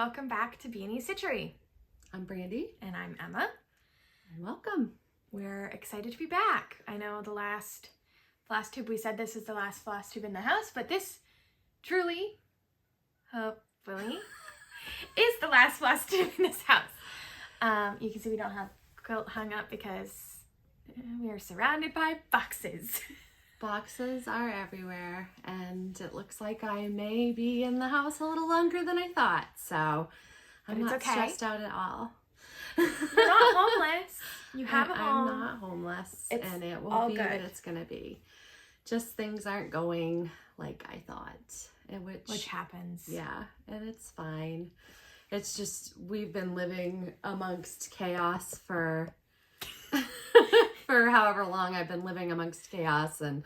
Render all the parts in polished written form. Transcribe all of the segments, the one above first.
welcome back to Beanie Stitchery. I'm Brandy. And I'm Emma. And welcome. We're excited to be back. I know the last Flosstube, we said this is the last Flosstube in the house, but this truly, hopefully, is the last Flosstube in this house. You can see we don't have quilt hung up because we are surrounded by boxes. Boxes are everywhere, and it looks like I may be in the house a little longer than I thought, so I'm not stressed out at all. You're not homeless. You have a home. I'm not homeless, and it will all be good. what it's going to be. Just things aren't going like I thought, which happens. Yeah, and it's fine. It's just we've been living amongst chaos for however long I've been living amongst chaos, and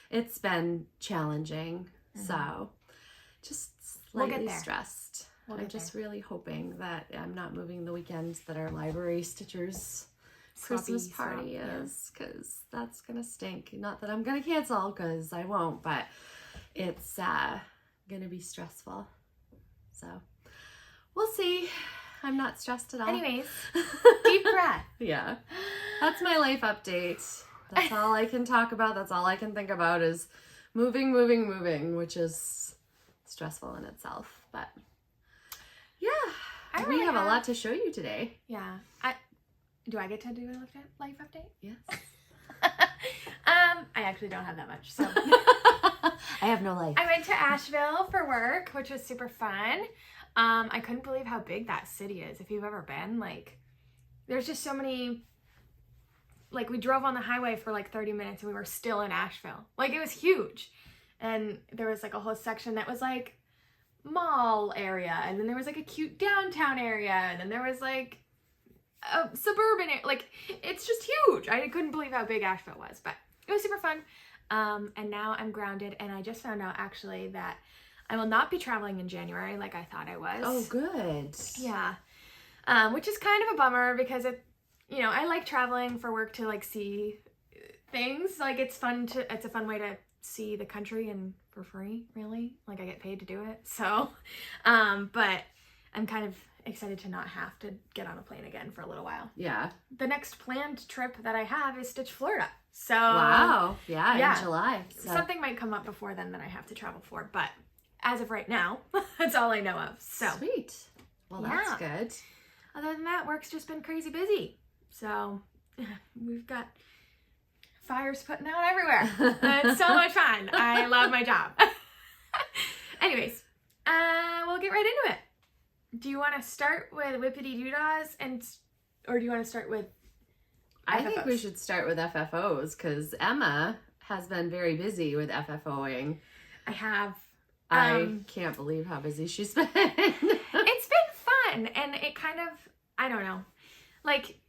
it's been challenging. Mm-hmm. So just slightly stressed. I'm just really hoping that I'm not moving the weekend that our library stitchers Christmas party is, because that's gonna stink. Not that I'm gonna cancel, because I won't, but it's gonna be stressful. So we'll see. I'm not stressed at all. Anyways, deep breath. Yeah. That's my life update. That's all I can talk about. That's all I can think about is moving, which is stressful in itself. But yeah, we have a lot to show you today. Yeah. Do I get to do a life update? Yes. I actually don't have that much, so. I have no life. I went to Asheville for work, which was super fun. I couldn't believe how big that city is. If you've ever been, there's just so many, we drove on the highway for 30 minutes and we were still in Asheville. It was huge. And there was a whole section that was mall area. And then there was a cute downtown area. And then there was a suburban area. It's just huge. I couldn't believe how big Asheville was, but it was super fun. And now I'm grounded, and I just found out actually that I will not be traveling in January like I thought I was. Oh, good. Yeah. Which is kind of a bummer because I like traveling for work to see things. It's a fun way to see the country and for free, really. I get paid to do it. So, but I'm kind of excited to not have to get on a plane again for a little while. Yeah. The next planned trip that I have is Stitch Florida. So wow. Yeah, in July. So. Something might come up before then that I have to travel for, but as of right now, that's all I know of. So sweet. Well, that's good. Other than that, work's just been crazy busy. So we've got fires putting out everywhere. It's so much fun. I love my job. Anyways, we'll get right into it. Do you want to start with Whippity Doodaws or do you want to start with FFOs? I think we should start with FFOs because Emma has been very busy with FFOing. I have. I can't believe how busy she's been. It's been fun, and it kind of, I don't know.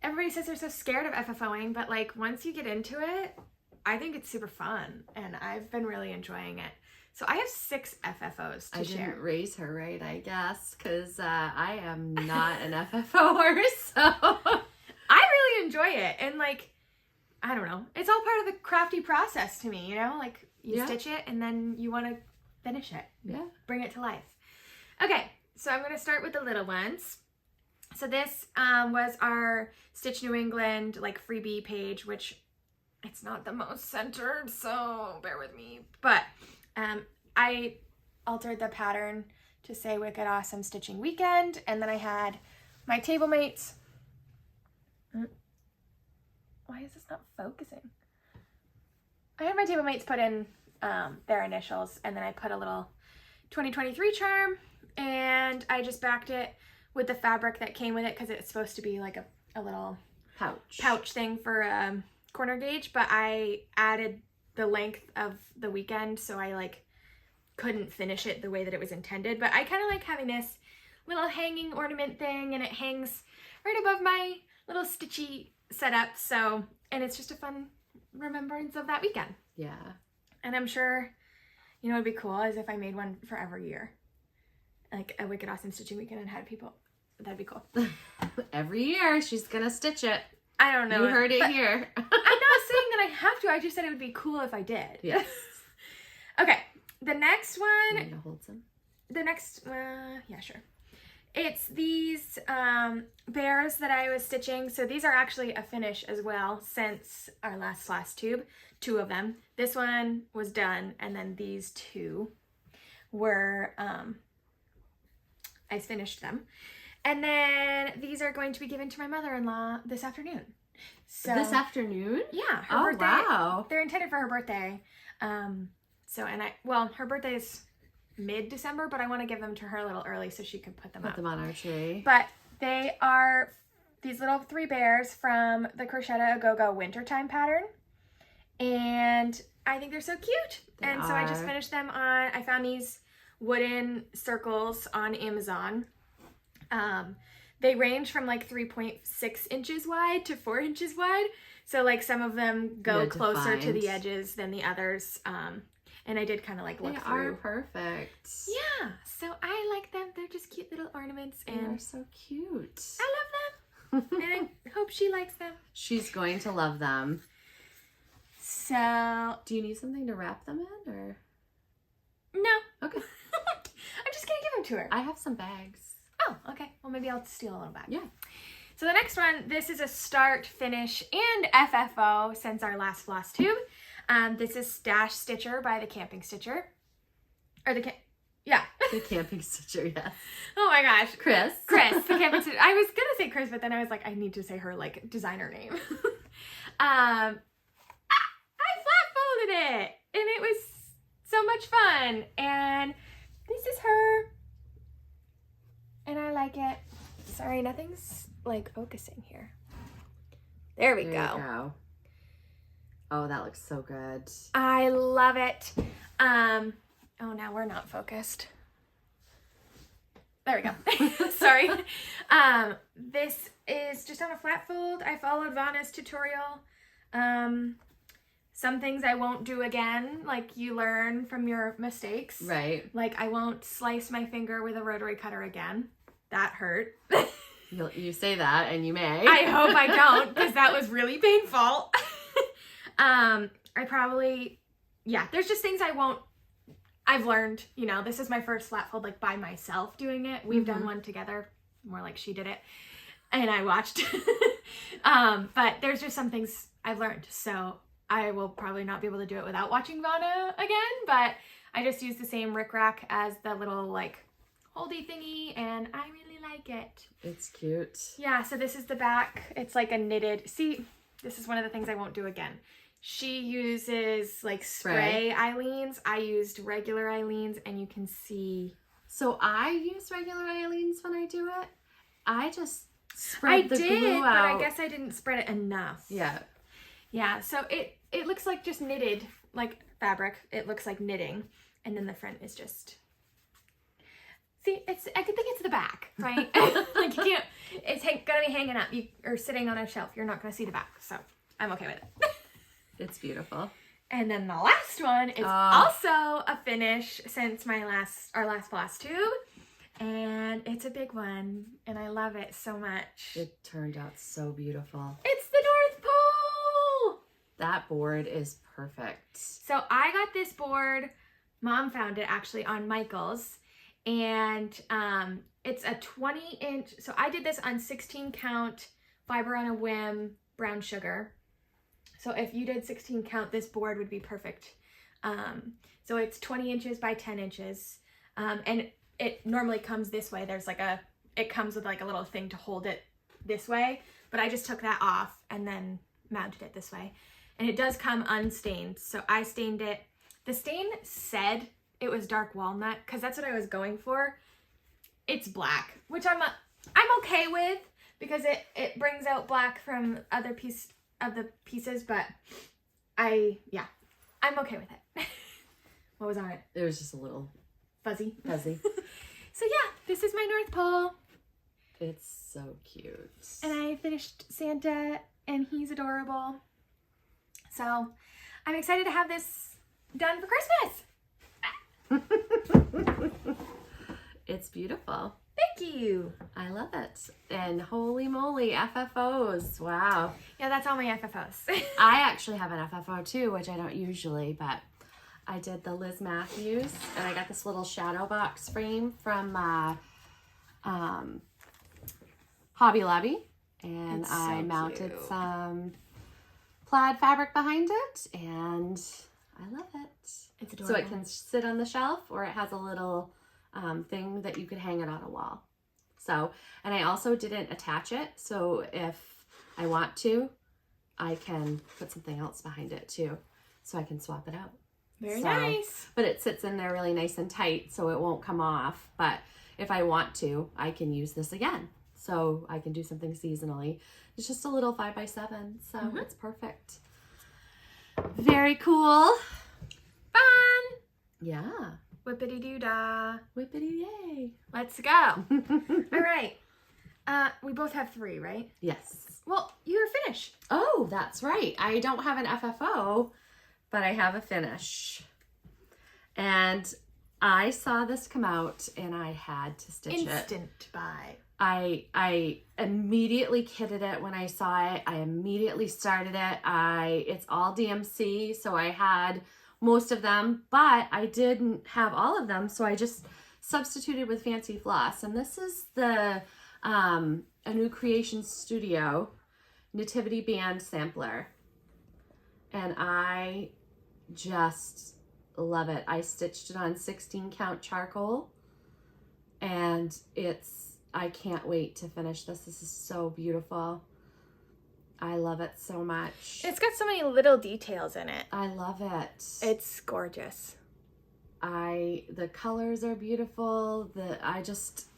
Everybody says they're so scared of FFOing, but once you get into it, I think it's super fun, and I've been really enjoying it. So I have 6 FFOs to share. I didn't raise her right, I guess, because I am not an FFOer, so. I really enjoy it, and I don't know. It's all part of the crafty process to me, you stitch it, and then you want to finish it. Yeah. Bring it to life. Okay, so I'm going to start with the little ones. So this was our Stitch New England freebie page, which it's not the most centered, so bear with me. But I altered the pattern to say Wicked Awesome Stitching Weekend, and then I had my table mates. Why is this not focusing? I had my table mates put in their initials, and then I put a little 2023 charm, and I just backed it with the fabric that came with it because it's supposed to be a little pouch thing for corner gauge, but I added the length of the weekend, so I couldn't finish it the way that it was intended. But I kind of like having this little hanging ornament thing, and it hangs right above my little stitchy setup. So, and it's just a fun remembrance of that weekend. Yeah. And I'm sure, it'd be cool is if I made one for every year. A Wicked Awesome Stitching Weekend and had people. That'd be cool. Every year she's gonna stitch it. I don't know. You heard it here. I'm not saying that I have to. I just said it would be cool if I did. Yes. Okay. The next one. You want to hold some? The next, yeah, sure. It's these bears that I was stitching. So these are actually a finish as well since our last Flosstube, 2 of them. This one was done, and then these 2 were, I finished them. And then these are going to be given to my mother-in-law this afternoon. So this afternoon? Yeah, her birthday. Wow. They're intended for her birthday. Her birthday is mid-December, but I want to give them to her a little early so she can put them up. Put them on our tree. But they are these little 3 bears from the Crochet A Go-Go Wintertime pattern. And I think they're so cute. So I just finished them on, I found these wooden circles on Amazon. They range from like 3.6 inches wide to 4 inches wide. So like some of them go closer to the edges than the others. And I did kind of like look through. They are perfect. Yeah. So I like them. They're just cute little ornaments. And they're so cute. I love them. And I hope she likes them. She's going to love them. So. Do you need something to wrap them in or? No. Okay. I'm just going to give them to her. I have some bags. Oh, okay. Well, maybe I'll steal a little bag. Yeah. So the next one, this is a start, finish, and FFO since our last Flosstube. This is Stash Stitcher by the Camping Stitcher. Or the The Camping Stitcher, yes. Oh my gosh. Chris, the Camping Stitcher. I was going to say Chris, but then I was like, I need to say her, like, designer name. I flat folded it, and it was so much fun. And this is her. And I like it. Sorry, nothing's like focusing here. There we go. Oh, that looks so good. I love it. Oh, now we're not focused. There we go. Sorry. This is just on a flat fold. I followed Vanna's tutorial. Some things I won't do again, like you learn from your mistakes. Right. Like I won't slice my finger with a rotary cutter again. That hurt. You say that, and you may. I hope I don't, because that was really painful. There's just things I've learned, this is my first flat fold, like by myself doing it. We've done one together, more like she did it, and I watched. But there's just some things I've learned, so I will probably not be able to do it without watching Vanna again, but I just use the same rickrack as the little like holdy thingy, and I really like it. It's cute. Yeah, so this is the back. It's like a knitted, see, this is one of the things I won't do again. She uses like spray Eileens. I used regular Eileens, and you can see. So I use regular Eileens when I do it. I just spread the glue out. But I guess I didn't spread it enough. Yeah. Yeah, so it looks like just knitted, like fabric. It looks like knitting, and then the front is just. See, I think it's the back, right? Like you can't. It's gonna be hanging up. Or sitting on a shelf. You're not gonna see the back, so I'm okay with it. It's beautiful. And then the last one is also a finish since our last Flosstube, and it's a big one, and I love it so much. It turned out so beautiful. It's the North Pole. That board is perfect. So I got this board. Mom found it actually on Michael's. And it's a 20-inch, so I did this on 16 count fiber on a whim brown sugar. So if you did 16 count, this board would be perfect. So it's 20 inches by 10 inches. And it normally comes this way. It comes with like a little thing to hold it this way, but I just took that off and then mounted it this way. And it does come unstained. So I stained it. The stain said it was dark walnut, because that's what I was going for. It's black, which I'm okay with, because it brings out black from other pieces, but I'm okay with it. What was on it? It was just a little fuzzy. So yeah, this is my North Pole. It's so cute. And I finished Santa, and he's adorable. So I'm excited to have this done for Christmas. It's beautiful. Thank you. I love it. And holy moly, FFOs. Wow. Yeah, that's all my FFOs. I actually have an FFO too, which I don't usually, but I did the Liz Matthews, and I got this little shadow box frame from Hobby Lobby, and It's so I mounted cute. some plaid fabric behind it, and I love it. It's So adorable. it can sit on the shelf, or it has a little thing that you could hang it on a wall. So, and I also didn't attach it, so if I want to, I can put something else behind it too, so I can swap it out. Very nice. But it sits in there really nice and tight, so it won't come off. But if I want to, I can use this again. So I can do something seasonally. It's just a little 5x7, so it's perfect. Very cool. Fun. Yeah. Whippity-doo-dah. Whippity yay. Let's go. All right. We both have 3, right? Yes. Well, you're finished. Oh, that's right. I don't have an FFO, but I have a finish. And I saw this come out and I had to stitch it. Instant buy. I immediately kitted it when I saw it. I immediately started it. It's all DMC, so I had most of them, but I didn't have all of them, so I just substituted with Fancy Floss. And this is the A New Creation Studio Nativity Band Sampler. And I just love it. I stitched it on 16 count charcoal, and I can't wait to finish this. This is so beautiful. I love it so much. It's got so many little details in it. I love it. It's gorgeous. The colors are beautiful.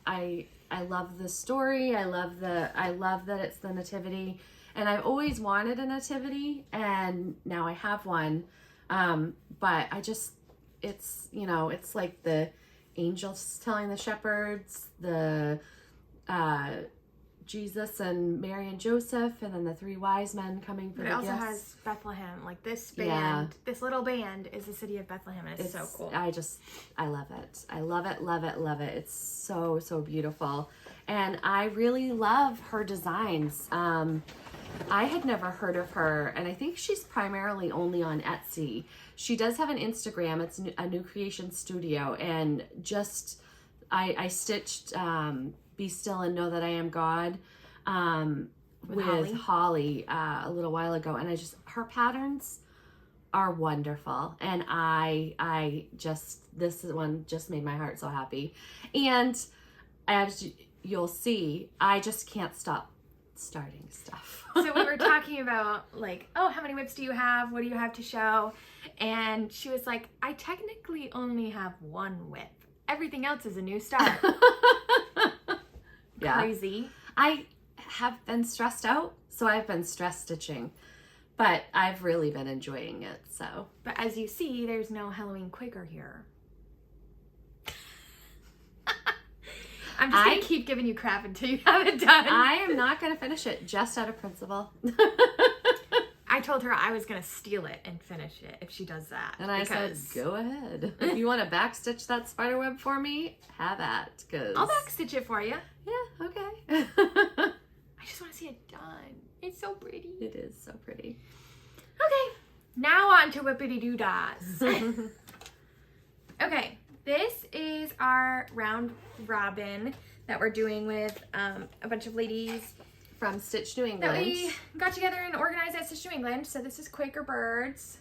I love the story. I love that it's the nativity. And I've always wanted a nativity, and now I have one. But it's like the angels telling the shepherds, the Jesus and Mary and Joseph, and then the 3 wise men coming for the gifts. It also has Bethlehem. Like this band, this little band is the city of Bethlehem, and it's so cool. I love it. I love it, love it, love it. It's so, so beautiful. And I really love her designs. I had never heard of her, and I think she's primarily only on Etsy. She does have an Instagram. It's A New Creation Studio, and I stitched Be Still and Know That I Am God with Holly a little while ago, and her patterns are wonderful, and this one just made my heart so happy. And as you'll see, I just can't stop starting stuff. So we were talking about like, oh, how many whips do you have? What do you have to show? And she was like, I technically only have 1 whip. Everything else is a new start. Yeah. Crazy. I have been stressed out, so I've been stress stitching, but I've really been enjoying it. So, but as you see, there's no Halloween Quaker here. I'm just gonna keep giving you crap until you have it done. I am not gonna finish it just out of principle. I told her I was gonna steal it and finish it if she does that. And I said, go ahead. If you want to backstitch that spider web for me, have at. I'll backstitch it for you. Yeah, okay. I just want to see it done. It's so pretty. It is so pretty. Okay, now on to whippity-doo-dahs. Okay, this is our round robin that we're doing with a bunch of ladies from Stitch New England. That we got together and organized at Stitch New England. So this is Quaker Birds.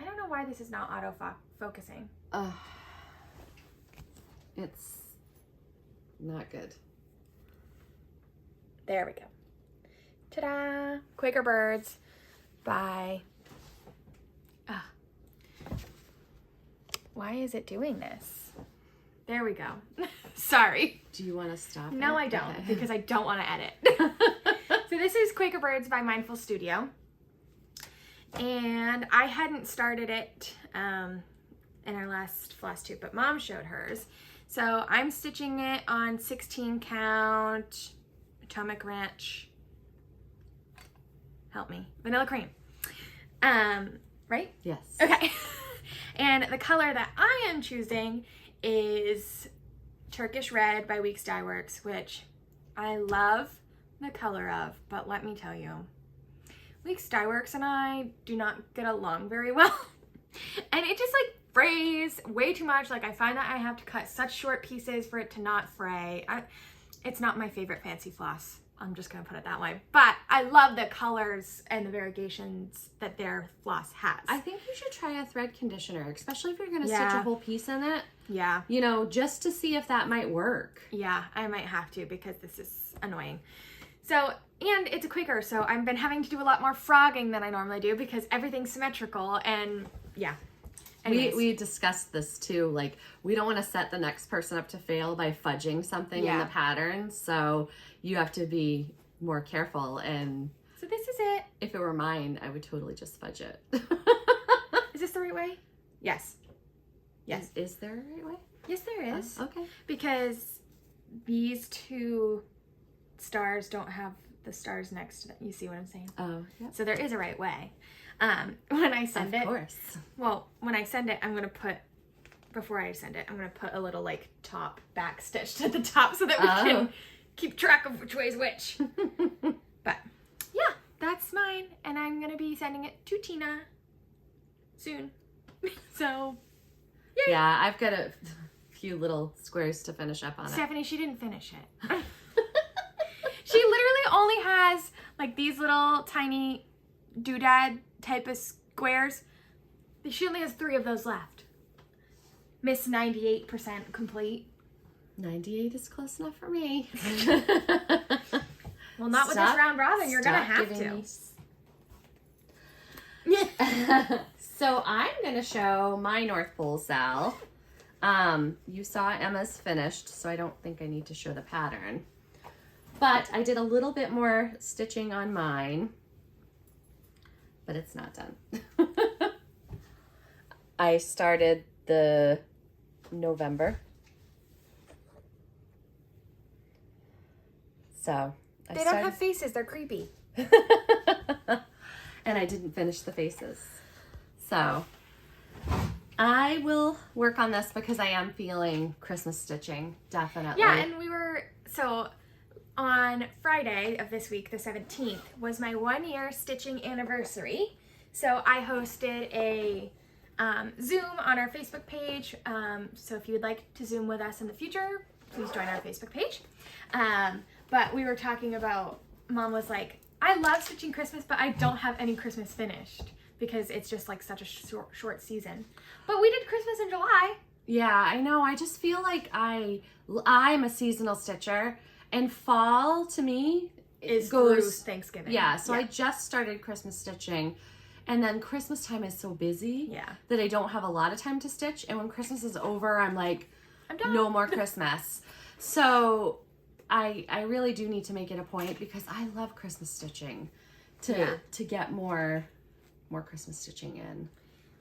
I don't know why this is not auto-focusing. It's not good. There we go. Ta-da! Quaker Birds by... Why is it doing this? There we go. Sorry. Do you want to stop? No, I don't, because I don't want to edit. So this is Quaker Birds by Mindful Studio. And I hadn't started it in our last Flosstube, but Mom showed hers. So I'm stitching it on 16 count Atomic Ranch. Help me. Vanilla cream. Right? Yes. Okay. And the color that I am choosing is Turkish Red by Weeks Dye Works, which I love the color of, but let me tell you, Weeks Dye Works and I do not get along very well. And it just like frays way too much. Like I find that I have to cut such short pieces for it to not fray. It's not my favorite fancy floss. I'm just gonna put it that way. But I love the colors and the variegations that their floss has. I think you should try a thread conditioner, especially if you're gonna stitch a whole piece in it. Yeah. You know, just to see if that might work. Yeah, I might have to because this is annoying. So, and it's a quicker, so I've been having to do a lot more frogging than I normally do because everything's symmetrical and yeah. We discussed this too. Like, we don't want to set the next person up to fail by fudging something in the pattern. So you have to be more careful. And so this is it. If it were mine, I would totally just fudge it. Is this the right way? Yes. Yes. Is there a right way? Yes, there is. Okay. Because these two stars don't have the stars next to them. You see what I'm saying? Oh, yeah. So there is a right way. When I send it, of course. Well, when I send it, I'm going to put, before I send it, I'm going to put a little like top back stitched at the top so that we can keep track of which way is which. But yeah, that's mine. And I'm going to be sending it to Tina soon. So yay. Yeah, I've got a few little squares to finish up on Stephanie, she didn't finish it. She literally only has like these little tiny doodad type of squares. She only has 3 of those left. Miss 98% complete. 98 is close enough for me. Well, not with this round robin. You're gonna have to. So I'm gonna show my North Pole Sal. You saw Emma's finished, so I don't think I need to show the pattern. But I did a little bit more stitching on mine, but it's not done. I started the November. So they don't have faces, they're creepy. And I didn't finish the faces. So I will work on this because I am feeling Christmas stitching, definitely. Yeah, and so on Friday of this week, the 17th, was my 1-year stitching anniversary. So I hosted a Zoom on our Facebook page. So if you would like to Zoom with us in the future, please join our Facebook page. But we were talking about, Mom was like, I love stitching Christmas, but I don't have any Christmas finished because it's just like such a short season. But we did Christmas in July. Yeah, I know. I just feel like I'm a seasonal stitcher, and fall to me goes through Thanksgiving. Yeah, so I just started Christmas stitching, and then Christmas time is so busy that I don't have a lot of time to stitch. And when Christmas is over, I'm like, I'm done. No more Christmas. So I really do need to make it a point because I love Christmas stitching to get more Christmas stitching in.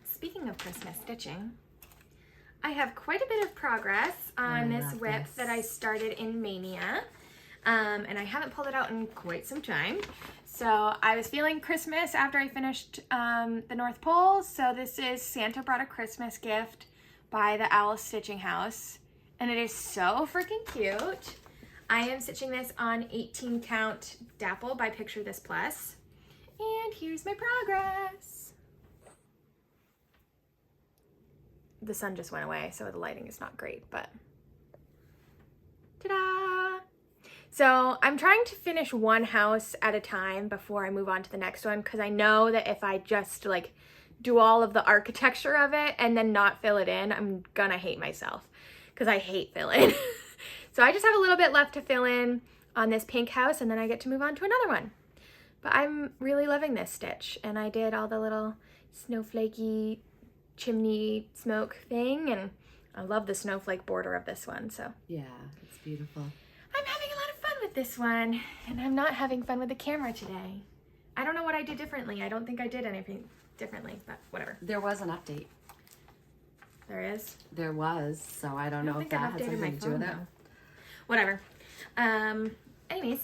Speaking of Christmas stitching, I have quite a bit of progress on this whip that I started in Mania. And I haven't pulled it out in quite some time. So I was feeling Christmas after I finished the North Pole. So this is Santa Brought a Christmas Gift by the Owl Stitching House. And it is so freaking cute. I am stitching this on 18 count Dapple by Picture This Plus. And here's my progress. The sun just went away, so the lighting is not great, but ta-da! So I'm trying to finish one house at a time before I move on to the next one, because I know that if I just like do all of the architecture of it and then not fill it in, I'm gonna hate myself, because I hate filling. So I just have a little bit left to fill in on this pink house, and then I get to move on to another one. But I'm really loving this stitch, and I did all the little snowflakey chimney smoke thing, and I love the snowflake border of this one. So yeah, it's beautiful. I'm having a lot of fun with this one, and I'm not having fun with the camera today. I don't know what I did differently. I don't think I did anything differently, but whatever. There was an update. There is? There was, so I don't know if that has anything to do with it. Whatever. Anyways,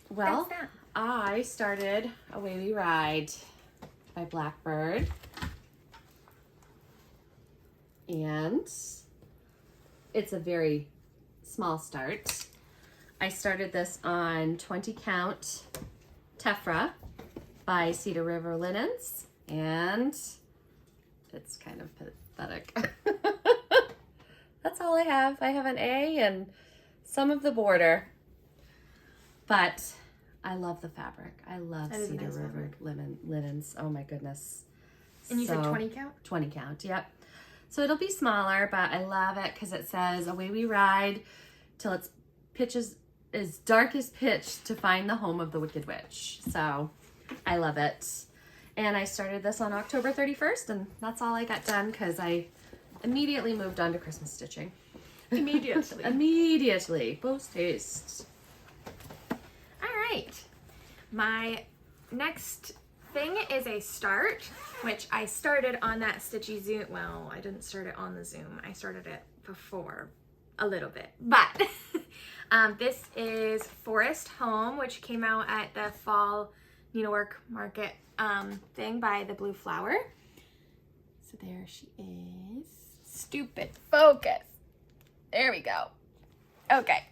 well, I started Away We Ride by Blackbird. And it's a very small start. I started this on 20 count Tephra by Cedar River Linens, and it's kind of pathetic. That's all I have. I have an A and some of the border. But I love the fabric. I love Cedar River linens. Oh my goodness. And you said 20 count? 20 count, yep. So it'll be smaller, but I love it because it says, away we ride till it's pitches as dark as pitch to find the home of the Wicked Witch. So I love it. And I started this on October 31st, and that's all I got done because I immediately moved on to Christmas stitching. Immediately. Immediately. Post haste. All right. My next thing is a start, which I started on that Stitchy Zoom. Well, I didn't start it on the Zoom. I started it before a little bit. But this is Forest Home, which came out at the Fall Needlework Market thing by the Blue Flower. So there she is. Stupid focus. There we go. Okay.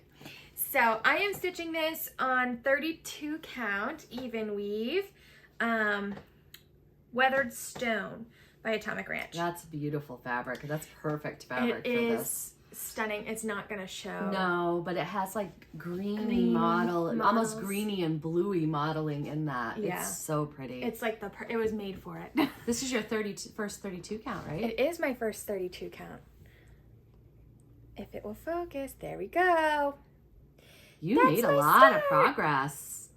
So I am stitching this on 32 count, even weave, Weathered Stone by Atomic Ranch. That's beautiful fabric. That's perfect fabric for this. It is stunning. It's not going to show. No, but it has like green models. Almost greeny and bluey modeling in that. Yeah. It's so pretty. It's like it was made for it. This is your first 32 count, right? It is my first 32 count. If it will focus, there we go. You made a lot of progress.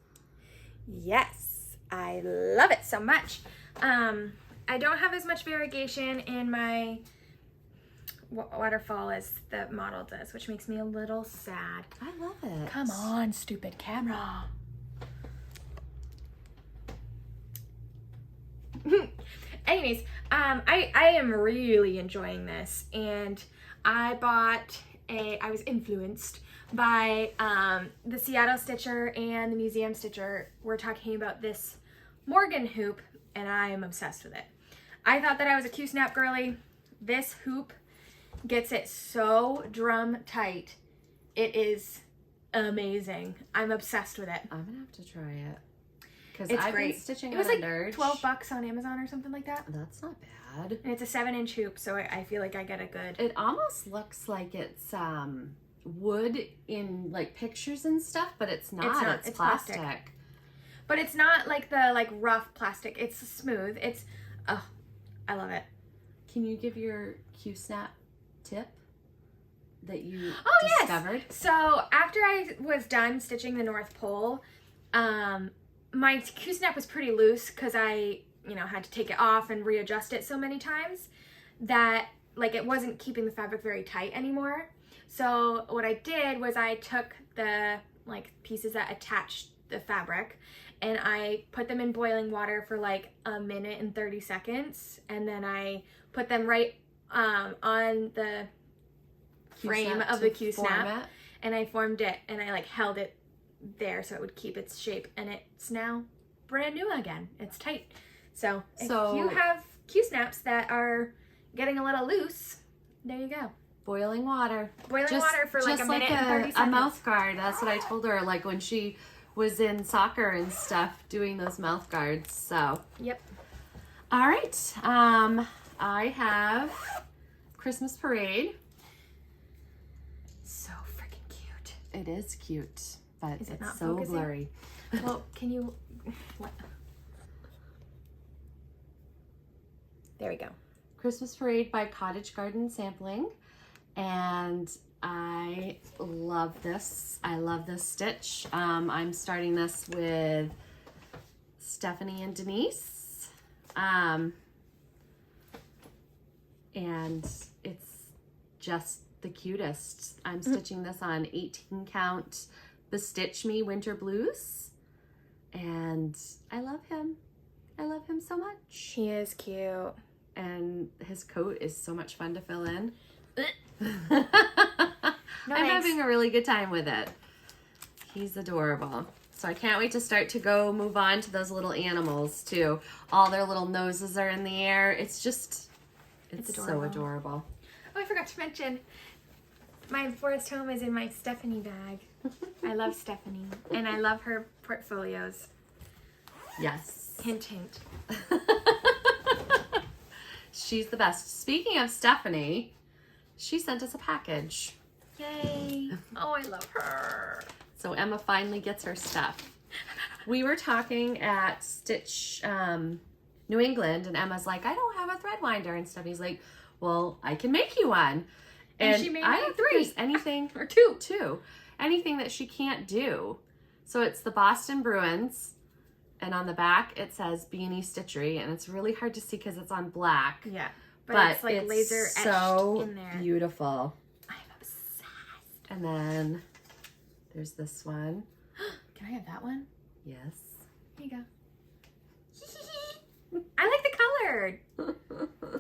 Yes, I love it so much. I don't have as much variegation in my waterfall as the model does, which makes me a little sad. I love it. Come on, stupid camera. Anyways, I am really enjoying this, and I was influenced by the Seattle Stitcher and the Museum Stitcher. We're talking about this Morgan hoop, and I am obsessed with it. I thought that I was a Q-snap girly. This hoop gets it so drum tight. It is amazing. I'm obsessed with it. I'm gonna have to try it. Because I've been stitching it was on like a Nerge. $12 on Amazon or something like that. That's not bad. And it's a 7-inch hoop, so I feel like I get a good... It almost looks like it's wood in like pictures and stuff, but it's not. It's plastic. But it's not like the rough plastic. It's smooth. It's, oh, I love it. Can you give your Q-snap tip that you discovered? Yes. So after I was done stitching the North Pole, my Q-snap was pretty loose because I, had to take it off and readjust it so many times that it wasn't keeping the fabric very tight anymore. So what I did was I took the pieces that attached the fabric and I put them in boiling water for a minute and 30 seconds, and then I put them right on the frame of the Q-snap, and I formed it, and I held it there so it would keep its shape, and it's now brand new again. It's tight. So if you have Q-snaps that are getting a little loose, there you go. Boiling water. Boiling water for a minute and 30 seconds. A mouth guard. That's what I told her, when she was in soccer and stuff, doing those mouth guards. So. Yep. All right. I have Christmas Parade. So freaking cute. It is cute, but it's not so focusing? blurry. Well, can you... What? There we go. Christmas Parade by Cottage Garden Sampling. And I love this. I love this stitch. I'm starting this with Stephanie and Denise. And it's just the cutest. I'm stitching this on 18 count Bestitch Me Winter Blues. And I love him. I love him so much. He is cute. And his coat is so much fun to fill in. No, I'm having a really good time with it. He's adorable. So I can't wait to move on to those little animals too. All their little noses are in the air. It's so adorable. Oh, I forgot to mention, my Forest Home is in my Stephanie bag. I love Stephanie, and I love her portfolios. Yes. Hint, hint. She's the best. Speaking of Stephanie, she sent us a package. Yay. Oh, I love her. So Emma finally gets her stuff. We were talking at Stitch New England, and Emma's like, I don't have a thread winder. And Stephanie's like, well, I can make you one. And she made I me don't 3. think there's anything, Or 2. 2. Anything that she can't do. So it's the Boston Bruins. And on the back, it says B&E Stitchery. And it's really hard to see because it's on black. Yeah. But it's like it's laser etched so in there. Beautiful. I'm obsessed. And then there's this one. Can I have that one? Yes. Here you go. I like the color.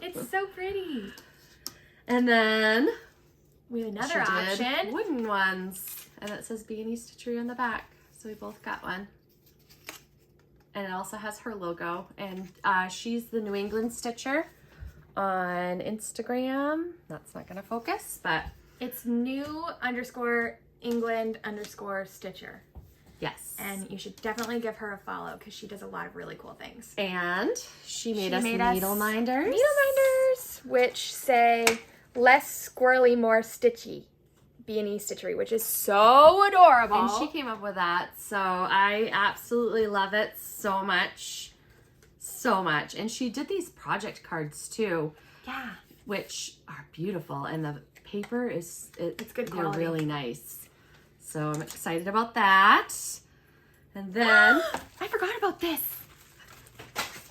It's so pretty. And then we have another she did option. wooden ones. And it says B&E Stitchery on the back. So we both got one. And it also has her logo. And she's the New England Stitcher on Instagram. That's not going to focus, but it's new_England_Stitcher. Yes. And you should definitely give her a follow because she does a lot of really cool things. And she made us needle minders. Needle minders, which say less squirrely, more stitchy. B&E Stitchery, which is so adorable. And she came up with that. So I absolutely love it so much. So much. And she did these project cards too. Yeah. Which are beautiful. And the paper is, it's good they're quality. really nice. So I'm excited about that. And then I forgot about this.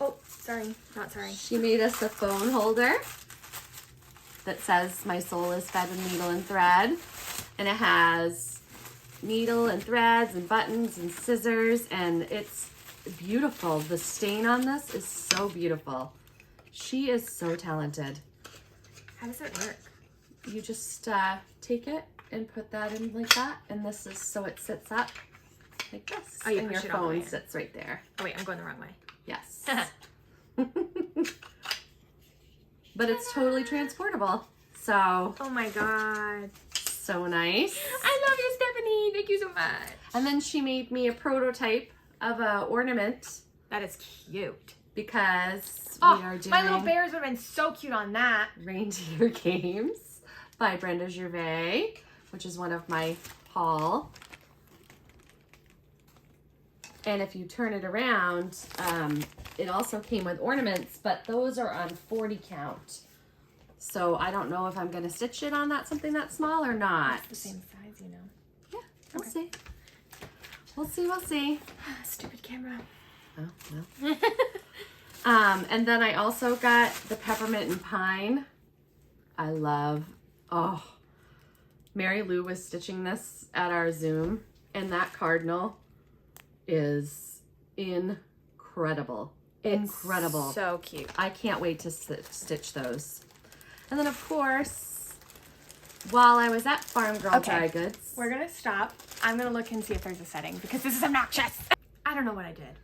Oh, sorry. Not sorry. She made us a phone holder that says my soul is fed with needle and thread. And it has needle and threads and buttons and scissors, and it's beautiful. The stain on this is so beautiful. She is so talented. How does it work? You just take it and put that in like that, and this is so it sits up like this. Oh, you and push your it all the way phone in. sits right there. Oh wait, I'm going the wrong way. Yes. But it's totally transportable. So Oh my god. so nice. I love you, Stephanie. Thank you so much. And then she made me a prototype of a ornament That is cute. because Oh, we are doing my little bears would have been so cute on that. Reindeer Games by Brenda Gervais, which is one of my haul. And if you turn it around, it also came with ornaments, but those are on 40 count. So I don't know if I'm going to stitch it on something that small or not. It's the same size, you know. Yeah, we'll Okay. see. We'll see, we'll see. Stupid camera. Oh, well. And then I also got the peppermint and pine. I love, Mary Lou was stitching this at our Zoom, and that cardinal is incredible. Incredible. So cute. I can't wait to stitch those. And then, of course, while I was at Farm Girl Dry Goods. We're going to stop. I'm going to look and see if there's a setting because this is obnoxious. I don't know what I did.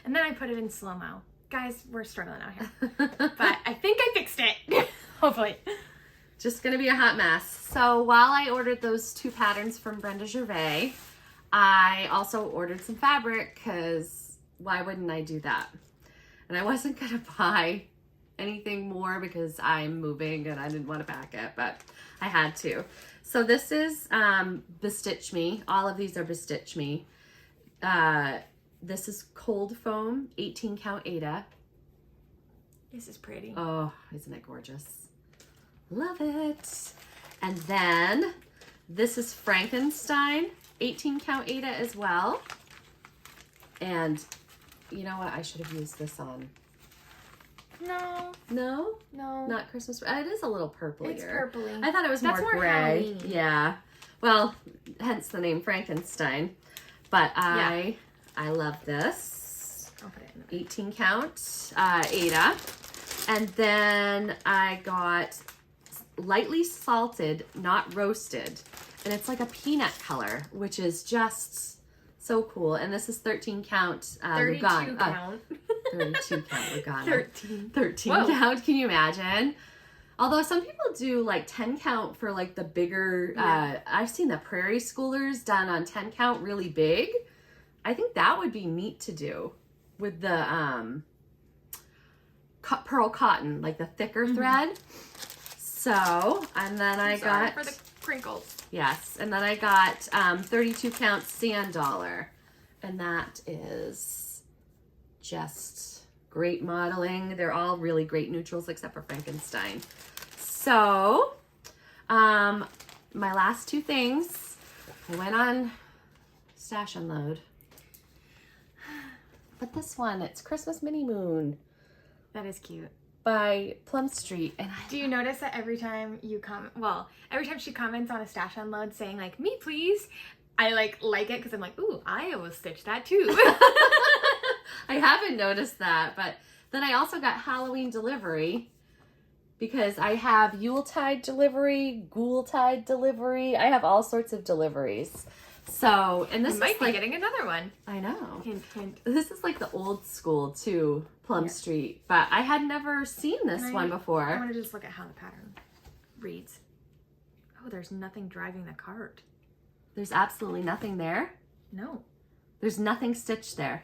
And then I put it in slow-mo. Guys, we're struggling out here. But I think I fixed it. Hopefully. Just going to be a hot mess. So while I ordered those 2 patterns from Brenda Gervais, I also ordered some fabric because why wouldn't I do that? And I wasn't going to buy anything more because I'm moving and I didn't want to pack it, but I had to. So this is Bestitch Me. All of these are Bestitch Me. This is cold foam, 18 count Aida. This is pretty. Oh, isn't it gorgeous? Love it. And then this is Frankenstein, 18 count Aida as well. And you know what? I should have used this on. No. No? No. Not Christmas. It is a little purplier. It's purpley. I thought it was That's more gray. Halloween. Yeah. Well, hence the name Frankenstein. But I love this. I'll put it in the 18 count Aida. And then I got lightly salted, not roasted. And it's like a peanut color, which is just so cool. And this is 13 count 32 Lugano. count. 32 count Lugano. 13 Whoa. Count. Can you imagine? Although some people do like 10 count for like the bigger, I've seen the Prairie Schoolers done on 10 count really big. I think that would be neat to do with the pearl cotton, like the thicker thread. So, and then I got for the crinkles. Yes, and then I got 32 count sand dollar, and that is just great modeling. They're all really great neutrals except for Frankenstein. So, my last two things, I went on stash unload. But this one, it's Christmas Mini Moon. That is cute. By Plum Street. And do you notice that every time you every time she comments on a stash unload saying like, me please, I like it because I'm like, ooh, I will stitch that too. I haven't noticed that, but then I also got Halloween delivery because I have Yuletide delivery, Ghoultide delivery. I have all sorts of deliveries. So, and this you might is be like getting another one. I know. Hint, hint. This is like the old school too, Plum Street, but I had never seen this one before. I want to just look at how the pattern reads. Oh, there's nothing driving the cart. There's absolutely nothing there. No. There's nothing stitched there.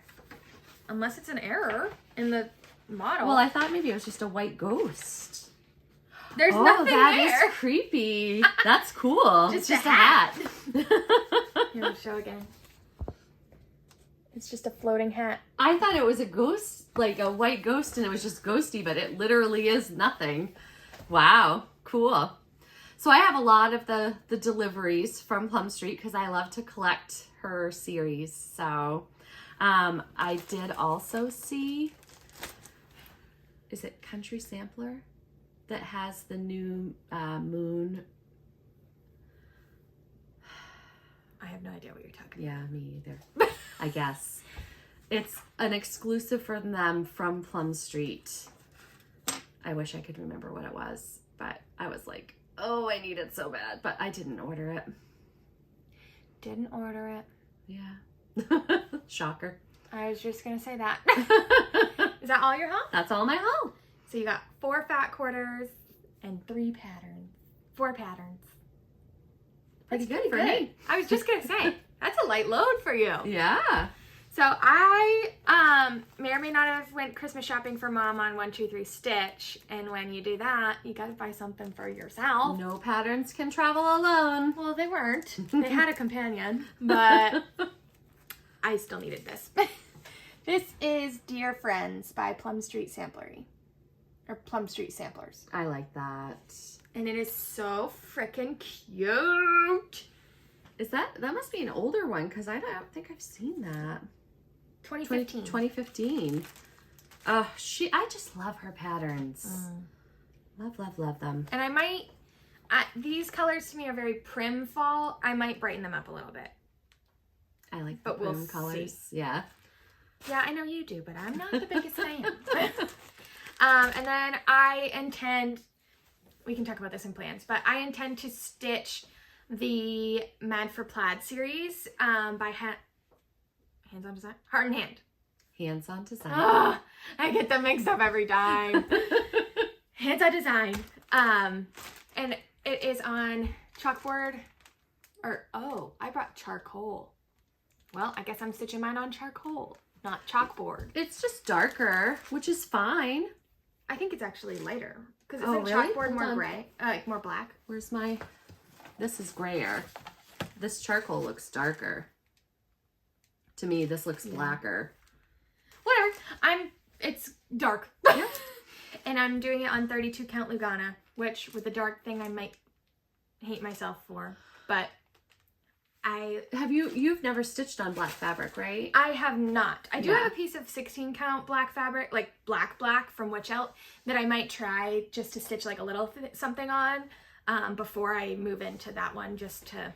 Unless it's an error in the model. Well, I thought maybe it was just a white ghost. There's nothing there. That is creepy. That's cool. Just a hat. Here, I'll show again. It's just a floating hat. I thought it was a ghost, like a white ghost, and it was just ghosty, but it literally is nothing. Wow, cool. So I have a lot of the deliveries from Plum Street because I love to collect her series. So I did also see, is it Country Sampler? That has the new moon. I have no idea what you're talking about. Yeah, me either. I guess. It's an exclusive for them from Plum Street. I wish I could remember what it was, but I was like, oh, I need it so bad, but I didn't order it. Didn't order it. Yeah. Shocker. I was just going to say that. Is that all your haul? That's all my haul. So you got 4 fat quarters and 4 patterns. Pretty good for me. I was just gonna say, that's a light load for you. Yeah. So I may or may not have went Christmas shopping for Mom on 1, 2, 3 Stitch, and when you do that, you gotta buy something for yourself. No patterns can travel alone. Well, they weren't. They had a companion, but I still needed this. This is Dear Friends by Plum Street Samplery. Or Plum Street Samplers. I like that. And it is so freaking cute. Is that must be an older one because I don't think I've seen that. 2015. 2015. Oh, I just love her patterns. Love them. And I might, these colors to me are very prim fall. I might brighten them up a little bit. I like the prim colors. See. Yeah. Yeah, I know you do, but I'm not the biggest fan. And then I intend, we can talk about this in plans, but I intend to stitch the Mad for Plaid series by Hands on Design? Heart and Hand. Hands on Design. Oh, I get them mixed up every time. Hands on Design. And it is on chalkboard, I brought charcoal. Well, I guess I'm stitching mine on charcoal, not chalkboard. It's just darker, which is fine. I think it's actually lighter because isn't chalkboard more gray, like more black? Where's my? This is grayer. This charcoal looks darker. To me, this looks blacker. Whatever. It's dark. Yeah. And I'm doing it on 32 count Lugana, which with the dark thing I might hate myself for, but you've never stitched on black fabric, right? I have not. I do have a piece of 16 count black fabric, like black from Witch Out, that I might try just to stitch like a little something on before I move into that one, just to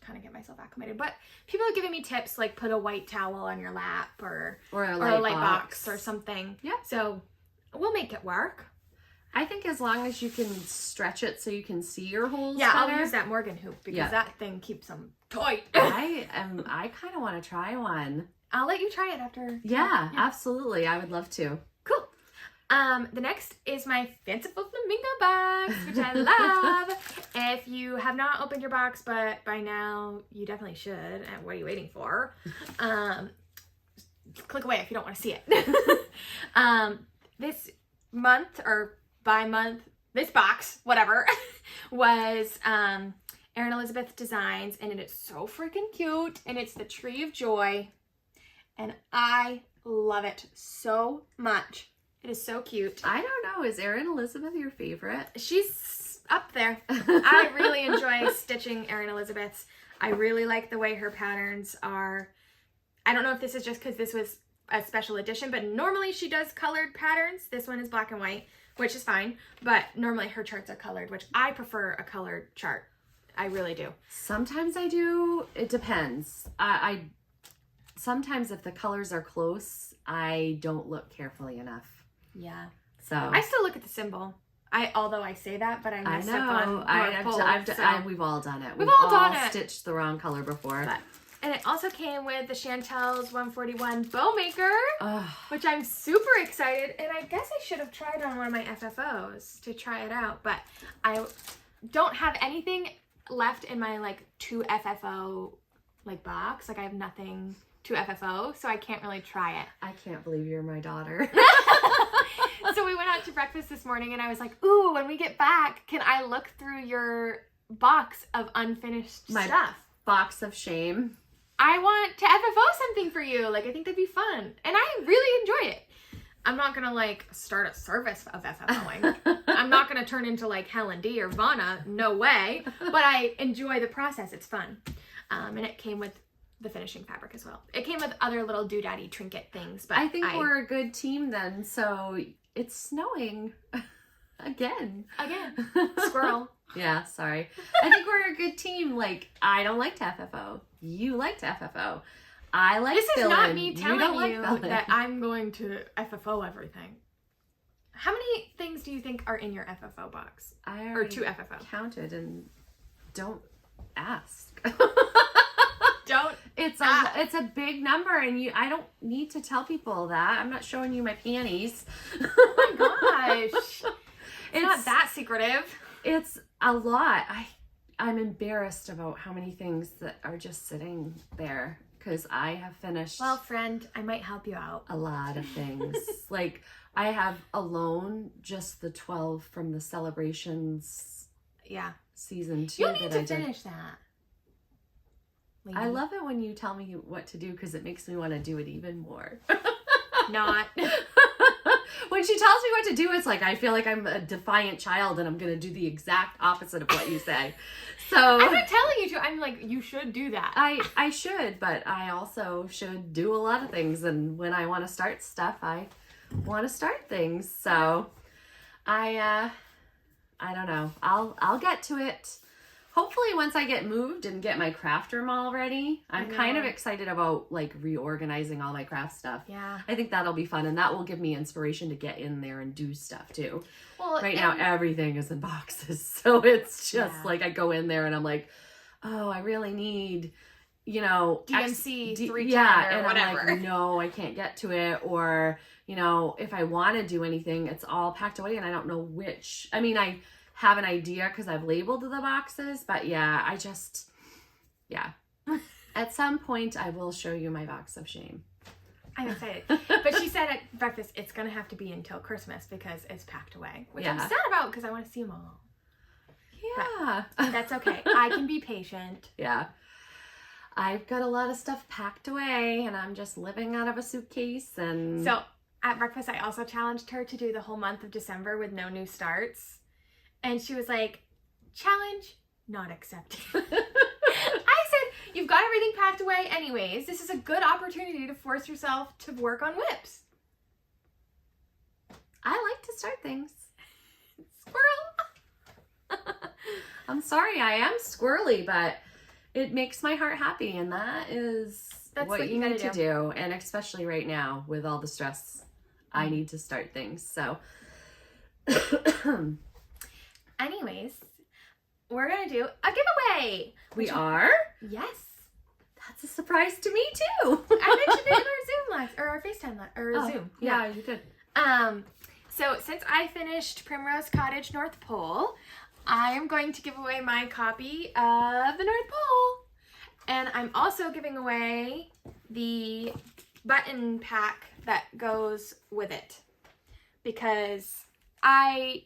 kind of get myself acclimated. But people are giving me tips like put a white towel on your lap or a light box or something. Yeah. So we'll make it work. I think as long as you can stretch it so you can see your holes better. I'll use that Morgan hoop because that thing keeps them tight. I kind of want to try one. I'll let you try it after. Yeah, absolutely. I would love to. Cool. The next is my Fanciful Flamingo box, which I love. If you have not opened your box, but by now you definitely should. And what are you waiting for? Click away if you don't want to see it. This month or by month, this box, whatever, was Erin Elizabeth Designs, and it is so freaking cute, and it's the Tree of Joy, and I love it so much. It is so cute. I don't know. Is Erin Elizabeth your favorite? She's up there. I really enjoy stitching Erin Elizabeth's. I really like the way her patterns are. I don't know if this is just because this was a special edition, but normally she does colored patterns. This one is black and white, which is fine, but normally her charts are colored, which I prefer a colored chart. I really do. Sometimes I do. It depends. I sometimes if the colors are close, I don't look carefully enough. Yeah. So I still look at the symbol. Although I say that, but I mess up on we've all done it. We've all done it. Stitched the wrong color before. And it also came with the Chantel's 141 Bow Maker, which I'm super excited. And I guess I should have tried on one of my FFOs to try it out, but I don't have anything left in my like 2 FFO like box. Like I have nothing 2 FFO, so I can't really try it. I can't believe you're my daughter. So we went out to breakfast this morning and I was like, ooh, when we get back, can I look through your box of unfinished stuff? Box of shame. I want to FFO something for you. Like, I think that'd be fun. And I really enjoy it. I'm not going to, like, start a service of FFOing. I'm not going to turn into, like, Helen D or Vana. No way. But I enjoy the process. It's fun. And it came with the finishing fabric as well. It came with other little doodaddy trinket things. But I think we're a good team then. So it's snowing again. Squirrel. Yeah, sorry. I think we're a good team. Like, I don't like to FFO. You like to FFO. I like This is fill not in. me telling you like that I'm going to FFO everything. How many things do you think are in your FFO box? Or 2 FFO? Counted and don't ask. Don't. It's a big number, and I don't need to tell people that. I'm not showing you my panties. Oh my gosh. It's not that secretive. It's a lot. I'm embarrassed about how many things that are just sitting there because I have finished. Well, friend, I might help you out. A lot of things. Like I have alone just the 12 from the Celebrations. Yeah. Season 2. You need to finish that. Lady. I love it when you tell me what to do because it makes me want to do it even more. Not. When she tells me what to do, it's like I feel like I'm a defiant child and I'm going to do the exact opposite of what you say. So I'm not telling you to. I'm like, you should do that. I should, but I also should do a lot of things. And when I want to start stuff, I want to start things. So I don't know. I'll get to it. Hopefully once I get moved and get my craft room all ready. I'm kind of excited about like reorganizing all my craft stuff. Yeah. I think that'll be fun and that will give me inspiration to get in there and do stuff too. Well, right now everything is in boxes. So it's just like I go in there and I'm like, oh, I really need, DMC 310 or whatever. I'm like, no, I can't get to it. Or, if I want to do anything, it's all packed away and I don't know which. I mean, I have an idea because I've labeled the boxes, but at some point I will show you my box of shame. I'm excited. But she said at breakfast it's gonna have to be until Christmas because it's packed away, which I'm sad about because I want to see them all. Yeah, but that's okay. I can be patient. Yeah, I've got a lot of stuff packed away and I'm just living out of a suitcase. And so at breakfast I also challenged her to do the whole month of December with no new starts. And she was like, challenge not accepted. I said, you've got everything packed away anyways. This is a good opportunity to force yourself to work on whips. I like to start things. Squirrel. I'm sorry, I am squirrely, but it makes my heart happy. And that's what you need to do. And especially right now with all the stress, I need to start things. So... Anyways, we're going to do a giveaway. We are? Yes. That's a surprise to me too. I mentioned it in our Zoom or our FaceTime Zoom. Yeah, you did. So since I finished Primrose Cottage North Pole, I am going to give away my copy of the North Pole. And I'm also giving away the button pack that goes with it, because I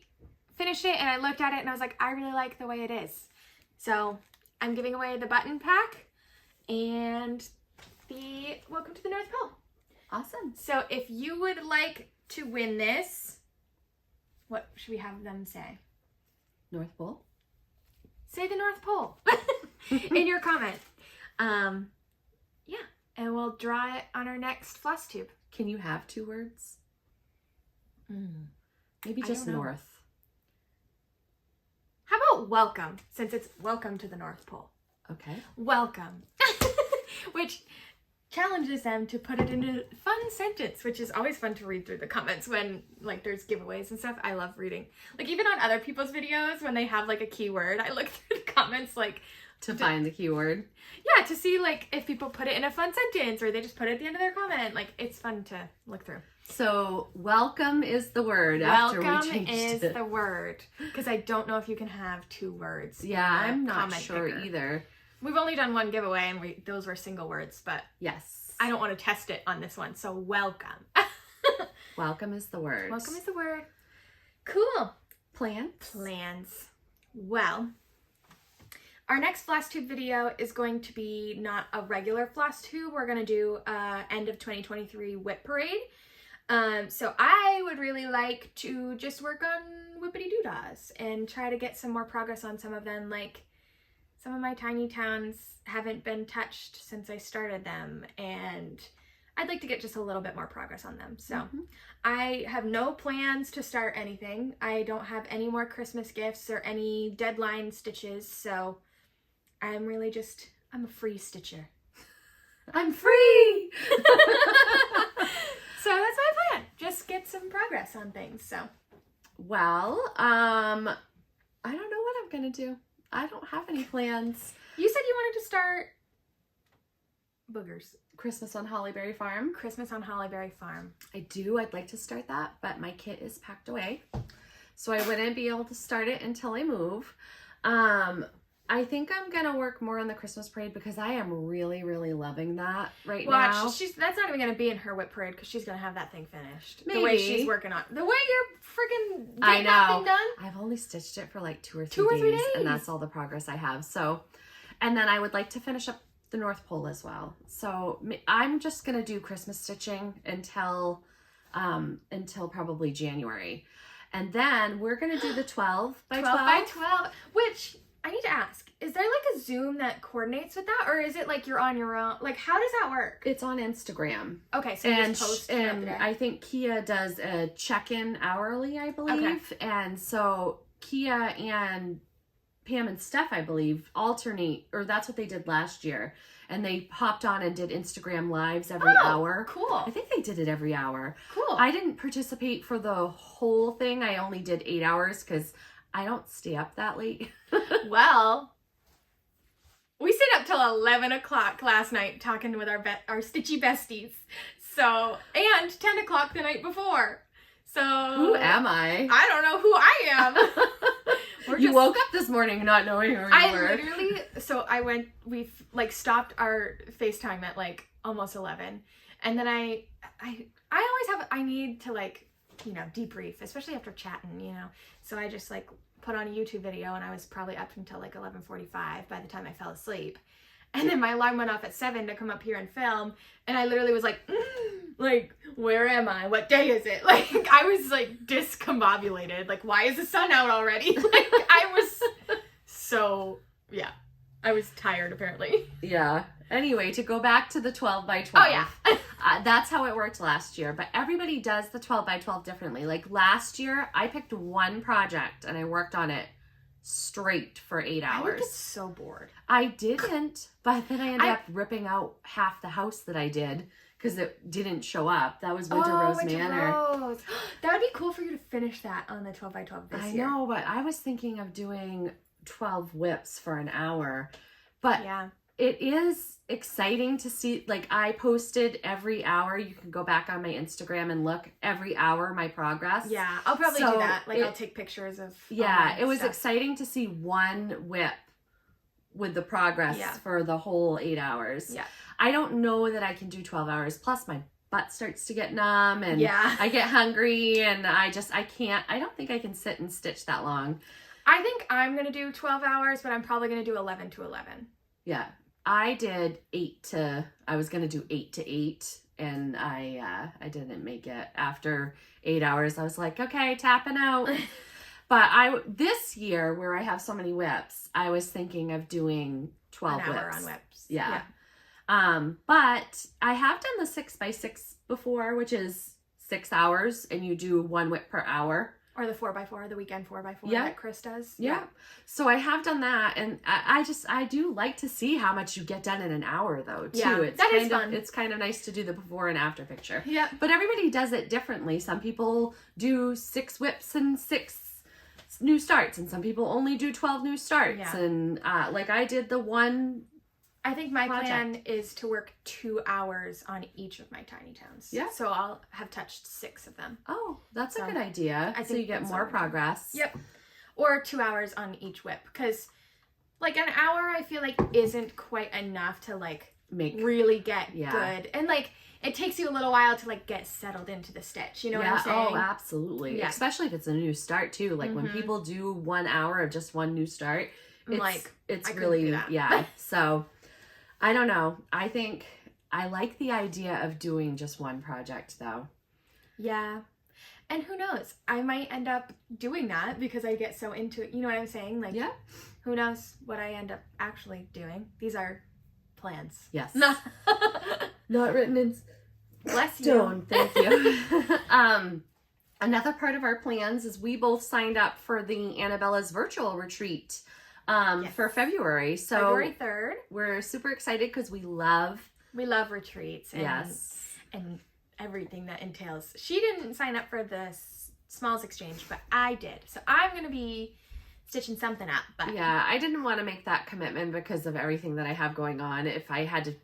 finished it and I looked at it and I was like, I really like the way it is. So I'm giving away the button pack and the Welcome to the North Pole. Awesome. So if you would like to win this, what should we have them say? North Pole. Say the North Pole in your comment. Yeah, and we'll draw it on our next Flosstube. Can you have 2 words? Maybe just North. How about welcome, since it's welcome to the North Pole? Okay. Welcome. Which challenges them to put it into a fun sentence, which is always fun to read through the comments when like there's giveaways and stuff. I love reading. Like even on other people's videos when they have like a keyword, I look through the comments like to find the keyword. Yeah, to see like if people put it in a fun sentence or they just put it at the end of their comment. Like it's fun to look through. So welcome is the word. Welcome is the word, because I don't know if you can have 2 words. Yeah, I'm not sure either. We've only done 1 giveaway and those were single words, but yes, I don't want to test it on this one. So welcome. Welcome is the word. Welcome is the word. Cool. Plans. Well, our next Flosstube video is going to be not a regular Flosstube. We're going to do end of 2023 whip parade. So I would really like to just work on whippity-doo-dahs and try to get some more progress on some of them. Like some of my tiny towns haven't been touched since I started them, and I'd like to get just a little bit more progress on them. So I have no plans to start anything. I don't have any more Christmas gifts or any deadline stitches, so I'm really just, I'm a free stitcher. I'm free! So that's my plan. Just get some progress on things. So, well, I don't know what I'm gonna do. I don't have any plans. You said you wanted to start boogers. Christmas on Hollyberry Farm. Christmas on Hollyberry Farm. I do. I'd like to start that, but my kit is packed away, so I wouldn't be able to start it until I move. I think I'm gonna work more on the Christmas parade because I am really, really loving that right now. That's not even gonna be in her whip parade because she's gonna have that thing finished. Maybe. The way she's working on, the way you're freaking I getting that thing know. done. I've only stitched it for like 2 or 3 days, and that's all the progress I have. So, and then I would like to finish up the North Pole as well. So I'm just gonna do Christmas stitching until probably January, and then we're gonna do the 12 by 12, which. I need to ask, is there like a Zoom that coordinates with that, or is it like you're on your own? Like, how does that work? It's on Instagram. Okay, so you just post and I think Kia does a check-in hourly, I believe. Okay. And so Kia and Pam and Steph, I believe, alternate, or that's what they did last year. And they hopped on and did Instagram lives every hour. Cool. I think they did it every hour. Cool. I didn't participate for the whole thing. I only did 8 hours because I don't stay up that late. Well, we stayed up till 11 o'clock last night talking with our stitchy besties. So, and 10 o'clock the night before. So who am I? I don't know who I am. You woke up this morning not knowing who you were. We like stopped our FaceTime at like almost 11. And then I need to like, debrief, especially after chatting, So I just like put on a YouTube video and I was probably up until like 11:45 by the time I fell asleep. And then my alarm went off at 7 to come up here and film. And I literally was like, where am I? What day is it? Like, I was like discombobulated. Like, why is the sun out already? Like, I was I was tired apparently. Yeah. Anyway, to go back to the 12 by 12. Oh, yeah. That's how it worked last year. But everybody does the 12 by 12 differently. Like last year, I picked one project and I worked on it straight for 8 hours. I would get so bored. I didn't, but then I ended up ripping out half the house that I did because it didn't show up. That was Winter Rose Manor. Rose. That would be cool for you to finish that on the 12 by 12 this year. I know, but I was thinking of doing 12 whips for an hour. But yeah. It is exciting to see, like I posted every hour. You can go back on my Instagram and look every hour my progress. Yeah, I'll probably do that. Like I'll take pictures of it was exciting to see one whip with the progress for the whole 8 hours. Yeah. I don't know that I can do 12 hours plus my butt starts to get numb and Yeah. I get hungry and I don't think I can sit and stitch that long. I think I'm going to do 12 hours, but I'm probably going to do 11 to 11. Yeah. I did I was going to do 8 to 8 and I didn't make it. After 8 hours, I was like, okay, tapping out. But this year where I have so many whips, I was thinking of doing 12 An hour whips. on whips. Yeah. But I have done the 6x6 before, which is 6 hours and you do 1 whip per hour. Or the 4x4, the weekend 4x4 Yeah. that Chris does. Yeah. So I have done that, and I do like to see how much you get done in an hour, though, too. Yeah, It's that kind is of, fun. It's kind of nice to do the before and after picture. Yeah. But everybody does it differently. Some people do 6 whips and 6 new starts, and some people only do 12 new starts. Yeah. And like I did the one. I think my project. plan is to work 2 hours on each of my tiny towns. Yeah. So I'll have touched 6 of them. Oh, that's So, a good idea. I So think you get that's more what I'm doing. progress. Yep. Or 2 hours on each whip. Because, like, an hour I feel like isn't quite enough to, like, really get good. And, like, it takes you a little while to, like, get settled into the stitch. You know what I'm saying? Oh, absolutely. Yeah. Especially if it's a new start, too. Like, when people do 1 hour of just one new start, it's I couldn't really, do that. yeah. So, I don't know. I think I like the idea of doing just one project, though. Yeah. And who knows? I might end up doing that because I get so into it. You know what I'm saying? Like, Yeah. Who knows what I end up actually doing? These are plans. Yes. Not written in Bless you. stone. Thank you. Another part of our plans is we both signed up for the Annabella's virtual retreat for February. So February 3rd. We're super excited because we love retreats and, yes. and everything that entails. She didn't sign up for the smalls exchange, but I did. So I'm going to be stitching something up. But yeah, I didn't want to make that commitment because of everything that I have going on. If I had to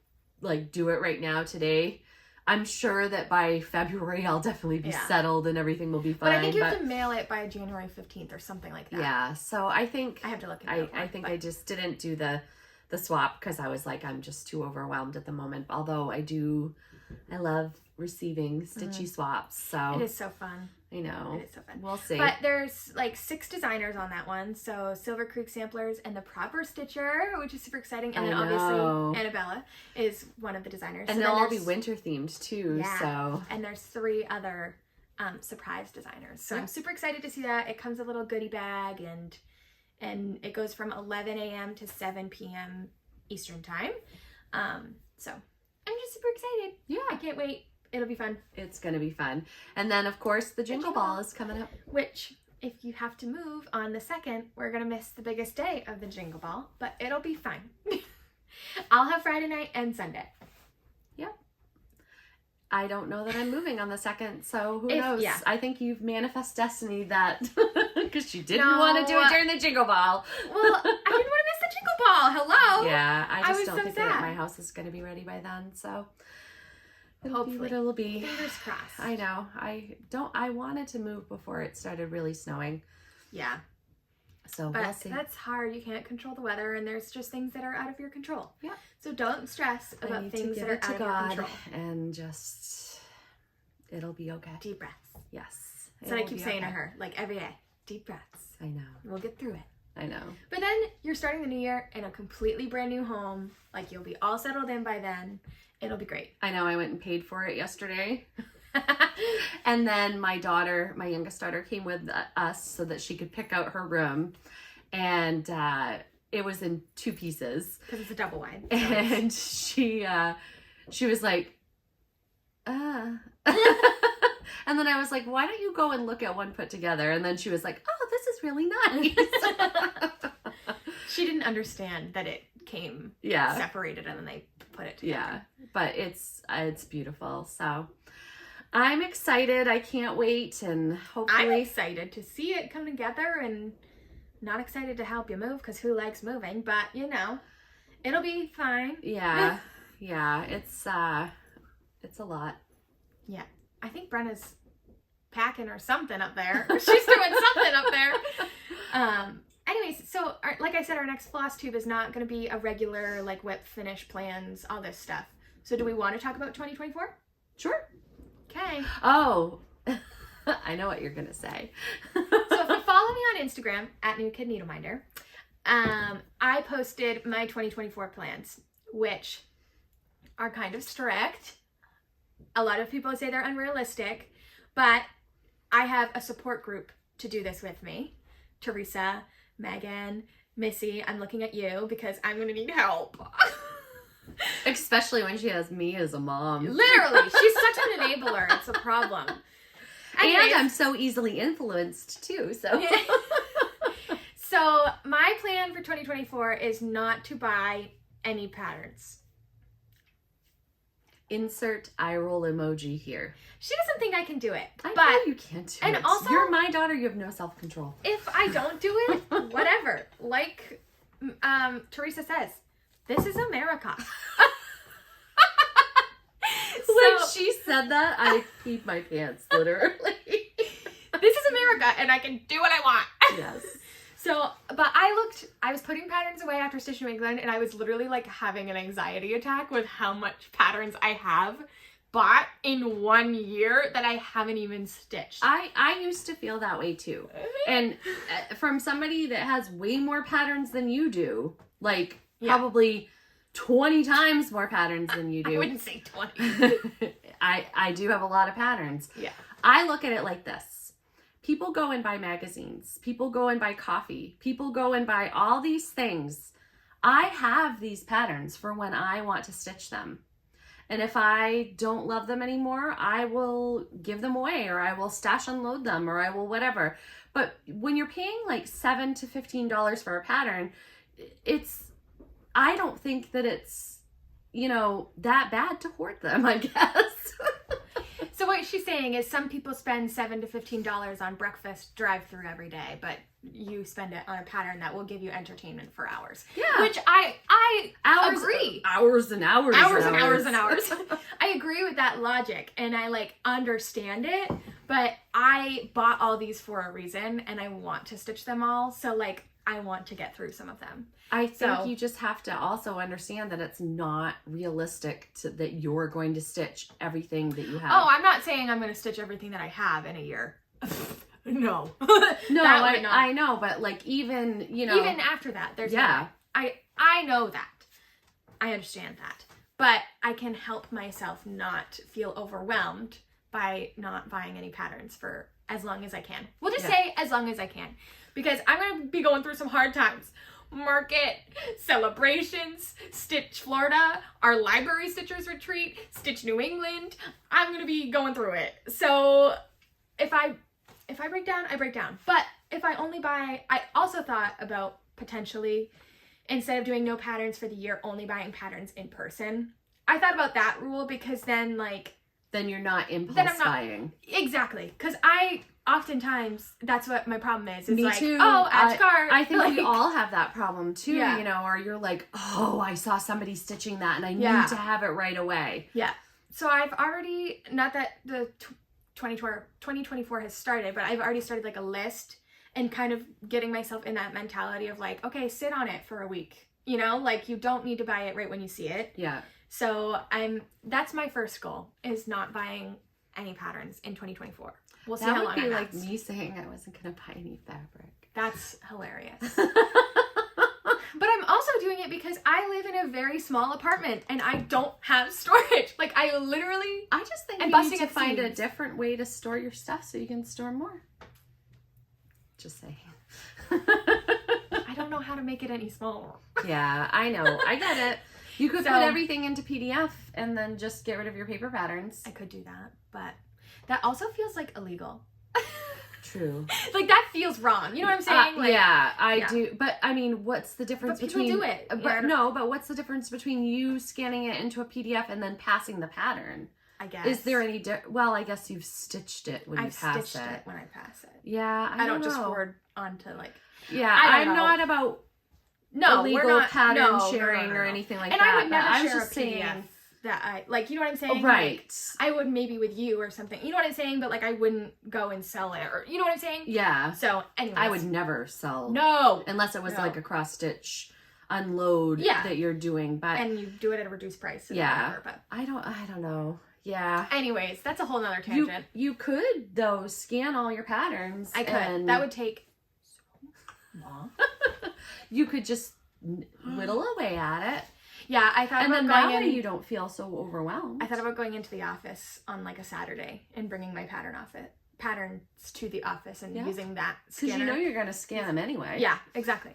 like do it right now today, I'm sure that by February I'll definitely be settled and everything will be fine. But I think you have to mail it by January 15th or something like that. Yeah, so I think I have to look at it. I think I just didn't do the swap because I was like, I'm just too overwhelmed at the moment. Although I love receiving stitchy swaps. So it is so fun. I know. It is so fun. We'll see. But there's like 6 designers on that one. So Silver Creek Samplers and the Proper Stitcher, which is super exciting. And then obviously Annabella is one of the designers. And so they'll all be winter themed too. Yeah. So and there's 3 other surprise designers. So I'm super excited to see that. It comes a little goodie bag and it goes from 11 a.m. to 7 p.m. Eastern time. So I'm just super excited. Yeah. I can't wait. It'll be fun. It's going to be fun. And then, of course, the Jingle Ball is coming up. Which, if you have to move on the 2nd, we're going to miss the biggest day of the Jingle Ball. But it'll be fine. I'll have Friday night and Sunday. Yep. I don't know that I'm moving on the 2nd, so who knows? Yeah. I think you've manifest destiny that because she didn't want to do it during the Jingle Ball. Well, I didn't want to miss the Jingle Ball. Hello. Yeah, I just was don't so think sad. that my house is going to be ready by then, so Hopefully. what it'll be. Fingers crossed. I know. I wanted to move before it started really snowing. Yeah. So But we'll see. that's hard. You can't control the weather, and there's just things that are out of your control. Yeah. So don't stress I about need things to that give are it to out of God your control. and just it'll be okay. Deep breaths. Yes. That's what I It'll keep be saying to okay. her, like every day. Deep breaths. I know. We'll get through it. I know. But then you're starting the new year in a completely brand new home. Like you'll be all settled in by then. It'll be great. I know. I went and paid for it yesterday. And then my youngest daughter came with us so that she could pick out her room. And it was in 2 pieces. Because it's a double wide. So And she was like, And then I was like, why don't you go and look at one put together? And then she was like, oh, this is really nice. She didn't understand that it came separated and then they put it together. Yeah, but it's beautiful. So I'm excited. I can't wait. And hopefully I'm excited to see it come together and not excited to help you move because who likes moving? But, you know, it'll be fine. Yeah. Yeah. It's a lot. Yeah. I think Brenna's packing or something up there. She's doing something up there. Anyways, so like I said, our next Flosstube is not going to be a regular like whip finish plans, all this stuff. So do we want to talk about 2024? Sure. Okay. Oh, I know what you're going to say. So if you follow me on Instagram, at New Kid Needleminder, I posted my 2024 plans, which are kind of strict. A lot of people say they're unrealistic, but I have a support group to do this with me. Teresa, Megan, Missy, I'm looking at you because I'm going to need help. Especially when she has me as a mom. Literally. She's such an enabler. It's a problem. Anyways, and I'm so easily influenced too. So. So my plan for 2024 is not to buy any patterns. Insert eye roll emoji here. She doesn't think I can do it. I but know you can't do and it. Also, you're my daughter. You have no self-control. If I don't do it, whatever. Like Teresa says, this is America. When she said that, I peed my pants, literally. This is America, and I can do what I want. Yes. So, but I was putting patterns away after Stitch New England, and I was literally like having an anxiety attack with how much patterns I have bought in 1 year that I haven't even stitched. I used to feel that way too. And from somebody that has way more patterns than you do, like probably 20 times more patterns than you do. I wouldn't say 20. I do have a lot of patterns. Yeah. I look at it like this. People go and buy magazines. People go and buy coffee. People go and buy all these things. I have these patterns for when I want to stitch them. And if I don't love them anymore, I will give them away, or I will stash unload them, or I will whatever. But when you're paying like $7 to $15 for a pattern, I don't think that it's, that bad to hoard them, I guess. So what she's saying is some people spend $7 to $15 on breakfast drive-through every day, but you spend it on a pattern that will give you entertainment for hours. Yeah. Which I agree. Hours and hours. Hours and hours and hours. I agree with that logic, and I understand it, but I bought all these for a reason, and I want to stitch them all, so I want to get through some of them. I think you just have to also understand that it's not realistic that you're going to stitch everything that you have. Oh, I'm not saying I'm going to stitch everything that I have in a year. No. No, I know, but even, Even after that, there's no way. I know that. I understand that. But I can help myself not feel overwhelmed by not buying any patterns for as long as I can. We'll just say as long as I can. Because I'm going to be going through some hard times. Market, celebrations, Stitch Florida, our library stitchers retreat, Stitch New England. I'm going to be going through it. So if I break down, I break down. But if I only buy, I also thought about potentially, instead of doing no patterns for the year, only buying patterns in person. I thought about that rule because then then you're not impulse buying. Exactly. Because oftentimes, that's what my problem is. Me too. Oh, add to cart. I think we all have that problem too, or you're like, oh, I saw somebody stitching that and I need to have it right away. Yeah. So I've already, not that the 2024 has started, but I've already started a list and kind of getting myself in that mentality of okay, sit on it for a week. You don't need to buy it right when you see it. Yeah. So that's my first goal, is not buying any patterns in 2024. We'll see how long that would be lasts. like me saying I wasn't going to buy any fabric. That's hilarious. But I'm also doing it because I live in a very small apartment and I don't have storage. I just think you need to find a different way to store your stuff so you can store more. Just saying. I don't know how to make it any smaller. Yeah, I know. I get it. You could put everything into PDF and then just get rid of your paper patterns. I could do that, but that also feels illegal. True. That feels wrong. You know what I'm saying? I do. But what's the difference between... People do it. But what's the difference between you scanning it into a PDF and then passing the pattern? I guess. Is there any... Well, I guess you've stitched it when you pass it. I've stitched it when I pass it. Yeah, I don't just forward onto Yeah, I'm not about... No, illegal we're not pattern sharing or anything like that. And I would never I was share just a PDF saying that you know what I'm saying? Right. I would maybe with you or something. You know what I'm saying? But I wouldn't go and sell it, or you know what I'm saying? Yeah. So anyways. I would never sll. No. Unless it was a cross stitch unload that you're doing, but and you do it at a reduced price. Whatever, but I don't know. Yeah. Anyways, that's a whole nother tangent. You could, though, scan all your patterns. I could. That would take so long. You could just whittle away at it. Yeah, I thought and about then going that way in. you don't feel so overwhelmed. I thought about going into the office on like a Saturday and bringing my patterns to the office and using that scanner. Because you know you're going to scan them anyway. Yeah, exactly.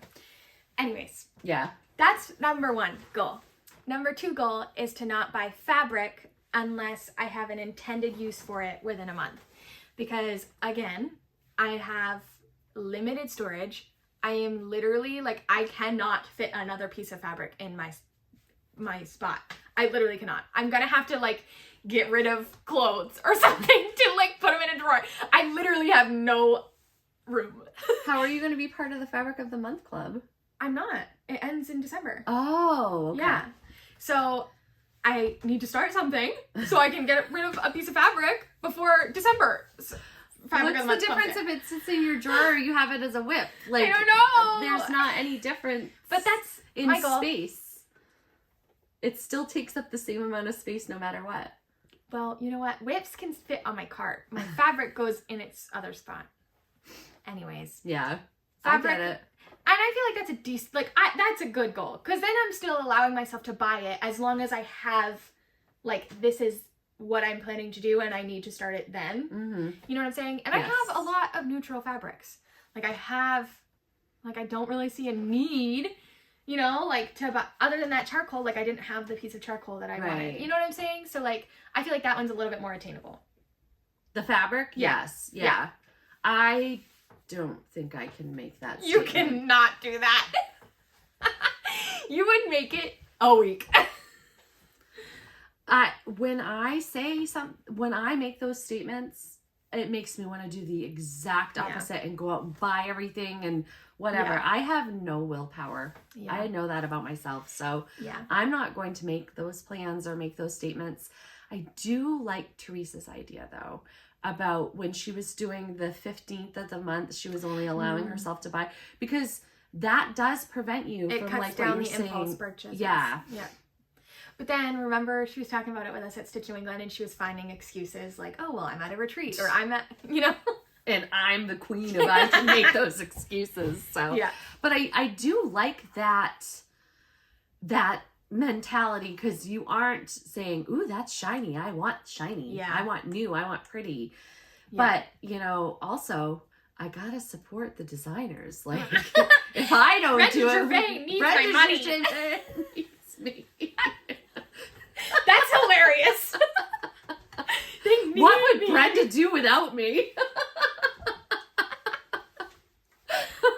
Anyways. Yeah. That's number 1 goal. Number 2 goal is to not buy fabric unless I have an intended use for it within a month. Because again, I have limited storage. I am literally like, I cannot fit another piece of fabric in my spot. I literally cannot. I'm gonna have to like get rid of clothes or something to like put them in a drawer. I literally have no room. How are you going to be part of the Fabric of the Month Club? I'm not. It ends in December. Oh, okay. Yeah. So I need to start something so I can get rid of a piece of fabric before December. What's the difference if it sits in your drawer or you have it as a whip? Like, I don't know. There's not any difference. But that's in my goal. Space. It still takes up the same amount of space no matter what. Well, you know what? Whips can fit on my cart. My fabric goes in its other spot. Anyways. Yeah. Fabric, I get it. And I feel like that's a decent, like, that's a good goal. Because then I'm still allowing myself to buy it as long as I have, like, this is what I'm planning to do and I need to start it then. Mm-hmm. You know what I'm saying? And Yes. I have a lot of neutral fabrics. Like, I don't really see a need, you know, like, to buy, other than that charcoal, like, I didn't have the piece of charcoal that I wanted. You know what I'm saying? So, like, I feel like that one's a little bit more attainable. The fabric? Yeah. Yes. Yeah. I don't think I can make that You statement. cannot do that. You would make it a week. When I make those statements, it makes me want to do the exact opposite and go out and buy everything and whatever. Yeah. I have no willpower. Yeah. I know that about myself. So Yeah. I'm not going to make those plans or make those statements. I do like Teresa's idea though, about when she was doing the 15th of the month, she was only allowing herself to buy, because that does prevent you It from cuts like down what the you're impulse saying. purchases. Yeah. Yeah. But then remember, she was talking about it with us at Stitch New England and she was finding excuses like, oh, well, I'm at a retreat or I'm at, you know. And I'm the queen if I can make those excuses. So Yeah. But I do like that mentality, because you aren't saying, ooh, that's shiny. I want shiny. Yeah. I want new. I want pretty. Yeah. But, you know, also, I gotta support the designers. Like, if I don't Brenda do it, Gervais needs Brenda my money. Gervais needs me. That's hilarious. What would Brenda do without me?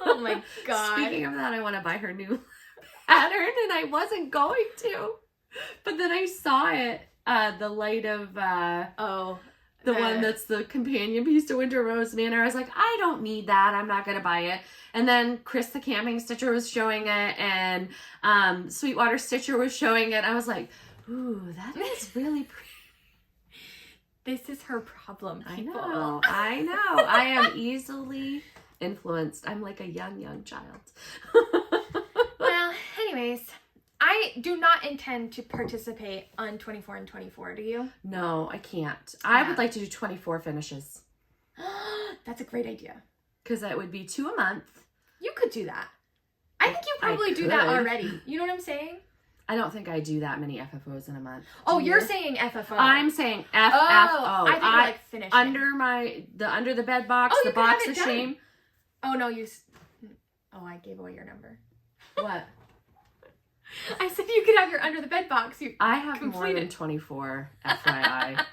Oh my god. Speaking of that, I want to buy her new pattern, and I wasn't going to. But then I saw it, the light of the one that's the companion piece to Winter Rose Manor. I was like, I don't need that. I'm not going to buy it. And then Chris the Camping Stitcher was showing it, and Sweetwater Stitcher was showing it. I was like, ooh, that is really pretty. This is her problem, people. I know. I am easily influenced. I'm like a young child. Well, anyways, I do not intend to participate on 24 and 24, do you? No, I can't. Yeah. I would like to do 24 finishes. That's a great idea. Because that would be 2 a month. You could do that. I think you probably do that already. You know what I'm saying? I don't think I do that many FFOs in a month. Oh, you're saying FFO. I'm saying FFO. I think you're like finishing. Under the bed box, Oh, the you could box have of it done. shame. Oh, no, I gave away your number. What? I said you could have your under the bed box. I have more than 24, FYI.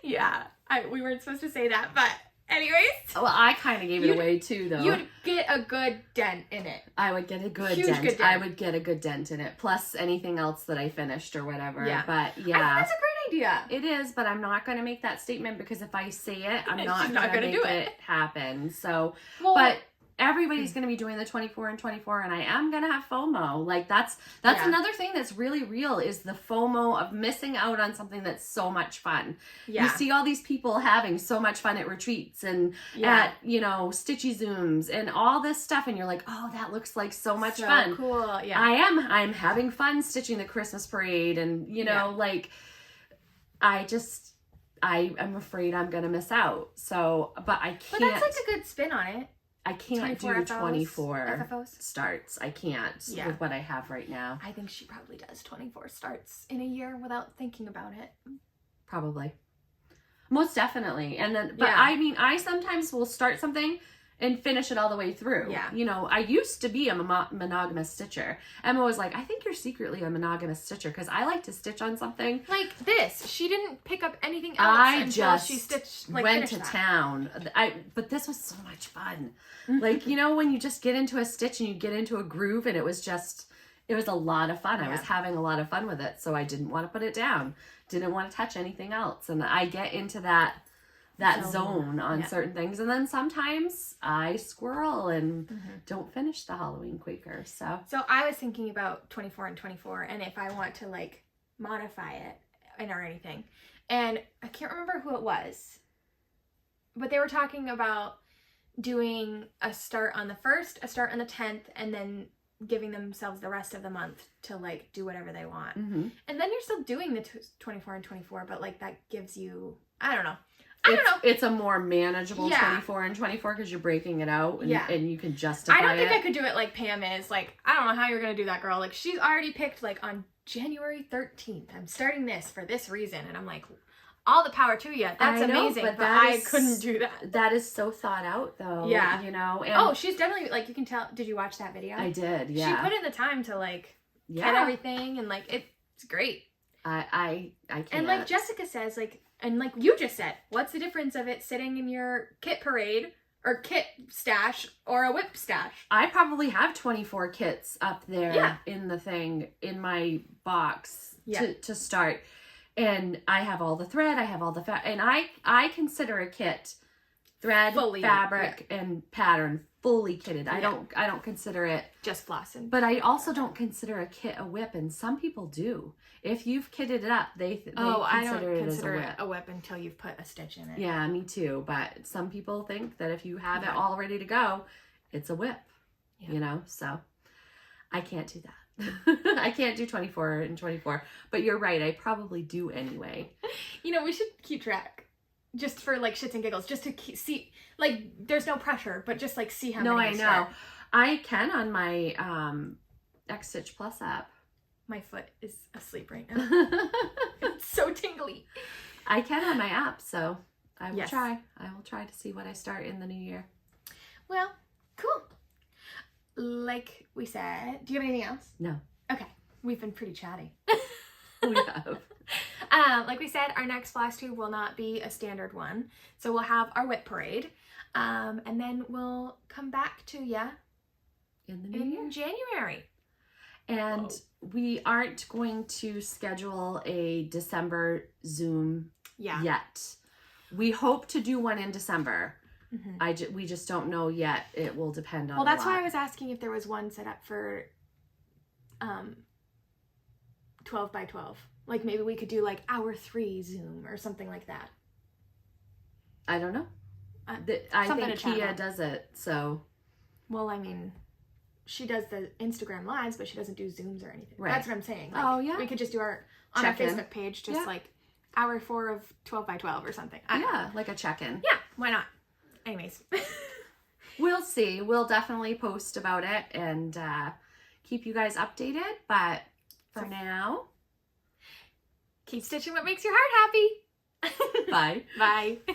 Yeah, we weren't supposed to say that, but anyways. Well, I kind of gave it away too, though. You'd get a good dent in it. I would get a good Huge dent. good dent. I would get a good dent in it, plus anything else that I finished or whatever. Yeah. But I think that's a great idea. It is, but I'm not going to make that statement, because if I say it, I'm not She's not going to gonna make do it happen. So, Well, but everybody's going to be doing the 24 and 24, and I am going to have FOMO. Like, that's Yeah. another thing that's really real, is the FOMO of missing out on something that's so much fun. yeah. You see all these people having so much fun at retreats and Yeah. at, Stitchy Zooms and all this stuff, and you're like, oh, that looks like so much So fun. cool. Yeah. I'm having fun stitching the Christmas parade, and, Yeah. like, I'm afraid I'm going to miss out. So, but I can't. But that's like a good spin on it. I can't do 24 FFOs? starts. I can't with what I have right now. I think she probably does 24 starts in a year without thinking about it. Probably. Most definitely. And then, but I mean, I sometimes will start something and finish it all the way through. Yeah. You know, I used to be a monogamous stitcher. Emma was like, I think you're secretly a monogamous stitcher because I like to stitch on something. Like this. She didn't pick up anything else until she stitched, like, went to town. But this was so much fun. Like, you know, when you just get into a stitch and you get into a groove, and it was a lot of fun. I was having a lot of fun with it. So I didn't want to put it down. Didn't want to touch anything else. And I get into that zone on certain things, and then sometimes I squirrel and don't finish the Halloween Quaker. So I was thinking about 24 and 24, and if I want to like modify it or anything, and I can't remember who it was, but they were talking about doing a start on the 1st, a start on the 10th, and then giving themselves the rest of the month to like do whatever they want. And then you're still doing the 24 and 24, but like that gives you, I don't know. It's a more manageable 24 and 24 because you're breaking it out and you can justify it. I don't think I could do it like Pam is. Like, I don't know how you're going to do that, girl. Like, she's already picked, like, on January 13th, I'm starting this for this reason. And I'm like, all the power to you. That's amazing. But I couldn't do that. That is so thought out, though. Yeah. You know? And she's definitely, like, you can tell. Did you watch that video? I did, yeah. She put in the time to, like, get everything. And, like, it's great. I can't. And, like Jessica says, like, and like you just said, what's the difference of it sitting in your kit parade or kit stash or a whip stash? I probably have 24 kits up there in the thing, in my box to start. And I have all the thread, I have all the and I consider a kit thread, fabric, and pattern fully kitted. I don't consider it just flossing. But I also don't consider a kit a whip, and some people do. If you've kitted it up, they consider it as a whip until you've put a stitch in it. Yeah, me too. But some people think that if you have it all ready to go, it's a whip. You know, so I can't do that. I can't do 24 and 24. But you're right. I probably do anyway. You know, we should keep track. Just for like shits and giggles, just to see, like, there's no pressure, but just like see how many. No, I know. I can on my X Stitch Plus app. My foot is asleep right now. It's so tingly. I can on my app, so I will try. I will try to see what I start in the new year. Well, cool. Like we said, do you have anything else? No. Okay. We've been pretty chatty. We have. Like we said, our next Flosstube will not be a standard one. So we'll have our whip parade. And then we'll come back to you in the new year. January. And we aren't going to schedule a December Zoom yet. We hope to do one in December. We just don't know yet. It will depend on. Well, that's why I was asking if there was one set up for 12 by 12. Like maybe we could do like hour 3 Zoom or something like that. I don't know. I think Kia does it, so. Well, I mean, she does the Instagram lives, but she doesn't do Zooms or anything. Right. That's what I'm saying. Like, we could just do on our Facebook page, just like hour 4 of 12 by 12 or something. Like a check-in. Yeah, why not? Anyways. We'll see. We'll definitely post about it and keep you guys updated. But for now, keep stitching what makes your heart happy. Bye. Bye.